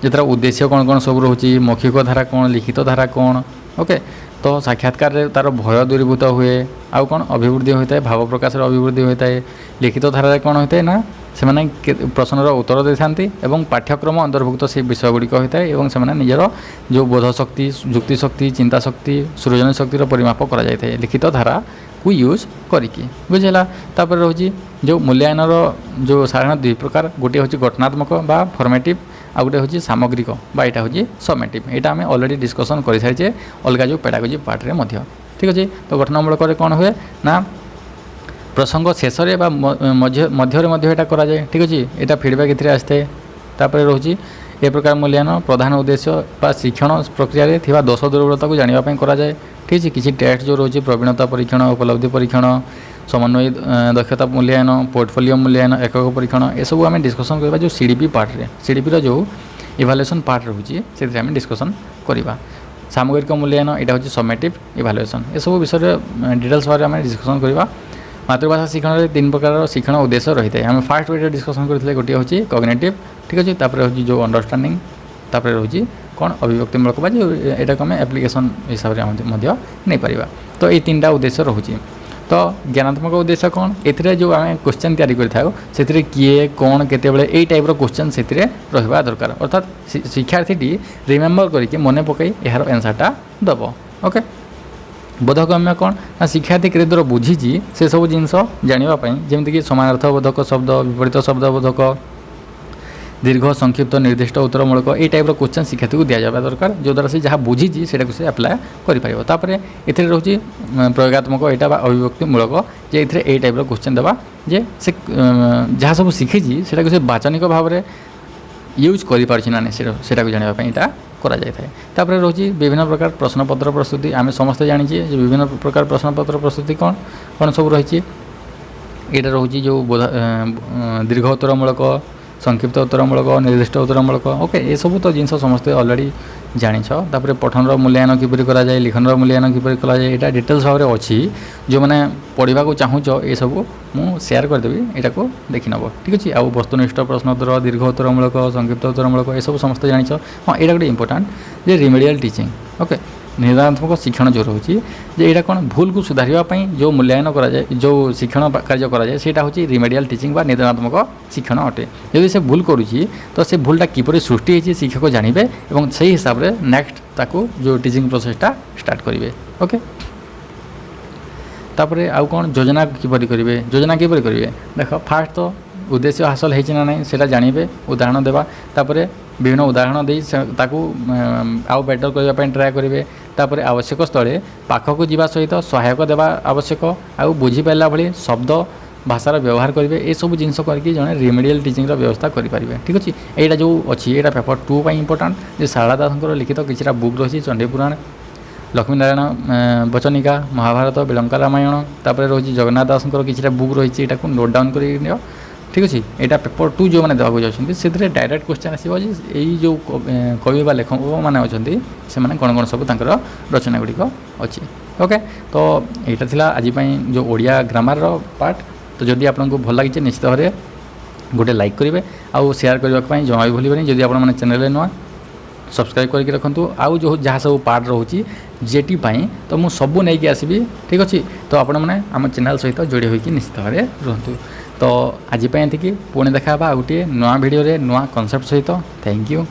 जो तार उद्देश्य कौन कौन सब रोचे मौखिक धारा कौन लिखित धारा कौन ओके। तो साक्षात्कार तार भय दूरीभूत हुए आउ कौन अभिवृद्धि होता है भाव प्रकाश अभिवृद्धि होता है। लिखित धारा कौन होता है ना से प्रश्नर उत्तर दे था पाठ्यक्रम अंतर्भुक्त से विषय गुड़िक होता है और से निजर जो बोध शक्ति जुक्ति शक्ति चिंता शक्ति सृजन शक्तिर परिमाप कर लिखित धारा को यूज करिकी बुझेगा। तापर रोचे जो मूल्यांकन जो साधारण दुई प्रकार गोटे हूँ गठनात्मक बा फॉर्मेटिव आ गोटे हूँ सामग्रिक बा यहाँ हूँ समेटिव। यहाँ आम ऑलरेडी डिस्कसन कर सारी अलग जो पेडागोजी पार्ट रे मध्य ठीक अच्छे। तो गठनमूलक कौन हुए ना प्रसंग शेष मध्य कराए ठीक अच्छे। यहाँ फिडबैक ये आसता है। तापर रोचे ए प्रकार मूल्यांकन प्रधान उद्देश्य बा शिक्षण प्रक्रिया थी दोष दुर्बलता को जानापी कराए ठीक है। किसी टेस्ट जो रोचे प्रवीणता परीक्षण उपलब्धि परीक्षण समन्वय दक्षता मूल्यांकन पोर्टफोलियो मूल्यांकन एकक परीक्षण ये सब आम डिस्कसन करवा जो सीडीपी पार्ट रे सीडीपी जो इभालुएसन पार्ट रोचे से आम डिस्कसन करवा। सामग्रिक मूल्यांकन यहाँ हूँ समेटिव इभालुएसन ये सब विषय डिटेल्स भाव में डिस्कसन करवा। मातृभाषा शिक्षण में 3 प्रकार शिक्षण उद्देश्य रही है। आम फास्ट वे डिस्कसन करते गोटे हूँ कॉग्निटिव ठीक अच्छे। तापर हूँ जो अंडरस्टैंडिंग तापर रोचे कौन अभिव्यक्तिमूलक जो यहाँ को आम एप्लिकेशन हिसाब से नहीं पार। तो ये 3टा उद्देश्य रोचे। तो ज्ञानात्मक उद्देश्य कौन ए जो आम क्वेश्चन तैयारी कर किए कौन केतेबेले यही टाइप्र क्वेश्चन से रहा दरकार अर्थात शिक्षार्थी रिमेम्बर करके मन पकई यार एनसरटा दब ओके। बोधगम्य कौन ना शिक्षार्थी केते दूर बुझी से सब जिनस जानापी जमीक समानार्थबोधक शब्द विपरीत शब्दबोधक दीर्घ संक्षिप्त निर्दिष्ट उत्तरमूलक ये टाइप्र क्वेश्चन शिक्षार्थी को दि जावा दरकार जो द्वारा से जहाँ बुझी से अप्लाय कर। ये रोचे प्रयोगात्मक यहाँ अभिव्यक्तिमूलक जे ये टाइप्र क्वेश्चन देवा जे से जहाँ सब शिखी से वाचनिक भाव में यूज करना से जानापी यहाँ कराए। रोचे विभिन्न प्रकार प्रश्नपत्र प्रस्तुति आम समस्त जानी विभिन्न प्रकार प्रश्नपत्र प्रस्तुति कौन कौन सब रही यहाँ रोचे जो दीर्घ उत्तरमूलक संक्षिप्त उत्तरमूलक निर्दिष्ट उत्तरमूलक ओके। ये सब तो जिन समस्ते ऑलरेडी जानी तापर पठन मूल्यांकन किपरि कराए लिखन मूल्यांकन किपरि कराए यहाँ डिटेल्स भाव में अच्छी जो मैंने पढ़ा को चाहूँ ये सब मुझे शेयर करदेवी यहाँ को देखी नब ठीक अच्छे। आ वस्तुनिष्ठ प्रश्नोत्तर दीर्घ उत्तरमूलक संक्षिप्त उत्तरमूलक ये सब समस्त जानी हाँ यहाँ गोटे इंपोर्टेंट जे रिमेडियल टीचिंग ओके। निदानात्मक शिक्षण जो रोचे यहाँ कौन भूल को सुधारवाई जो मूल्यांकन कराए जो शिक्षण कार्य कराए सेटा हूँ रिमेडियल टीचिंग बा निदानात्मक शिक्षण अटे। जदि से भूल करुँची तो से भूलटा किपरि सृष्टि होती शिक्षक जानवे और से हिसाब से नेक्स्ट ताकू जो टीचिंग प्रोसेसटा स्टार्ट करेंगे ओके। तापर आउ कौन योजना किपरि करेंगे योजना किपरि करेंगे देख फास्ट तो उद्देश्य हासिल होती ना नहीं सेटा जानवे उदाहरण देवा तापर विभिन्न उदाहरण दे आउ बेटर करने ट्राए करेंगे तापर आवश्यक स्थले पाखक जावा सहित सहायक देवा आवश्यक आउ बुझीपारा भाई शब्द भाषार व्यवहार करेंगे ये सब जिन करके जड़े रिमेडियल टीचिंग व्यवस्था करेंगे ठीक अच्छे यहाँ जो अच्छी यहाँ पेपर 2 इम्पोर्टाट जो शारदा दास लिखित किसी बुक रही चंडीपुराण लक्ष्मीनारायण बचनिका महाभारत विलंका रामायण तापर रही जगन्नाथ दास किसी बुक रही नोट डाउन कर ठीक अच्छे यहाँ पेपर 2 जो मैंने देवाक जाती से डायरेक्ट क्वेश्चन आसो जो कवि बा लेखक मैंने अच्छा से कौन कौन सब रचना गुड़िक अच्छी ओके तो यहाँ था आज जो ओडिया ग्रामर पार्ट तो जदि आपको भल लगी निश्चित भाव में गोटे लाइक करेंगे आउ शेयर करने जमा भी भूलें जदि आप चैनल नुआ सब्सक्राइब करके रखुँ आउ जो जहाँ सब पार्ट रोचे जेटी तो मुझे सबू नहीं आसबि ठीक अच्छे तो आपण मैंने आम चैनल सहित जोड़ी होकर निश्चित भाव में रुहतु तो आज पुणी देखा गोटे नुआ भिडियो नुआ कनसेप्ट सहित थैंक यू।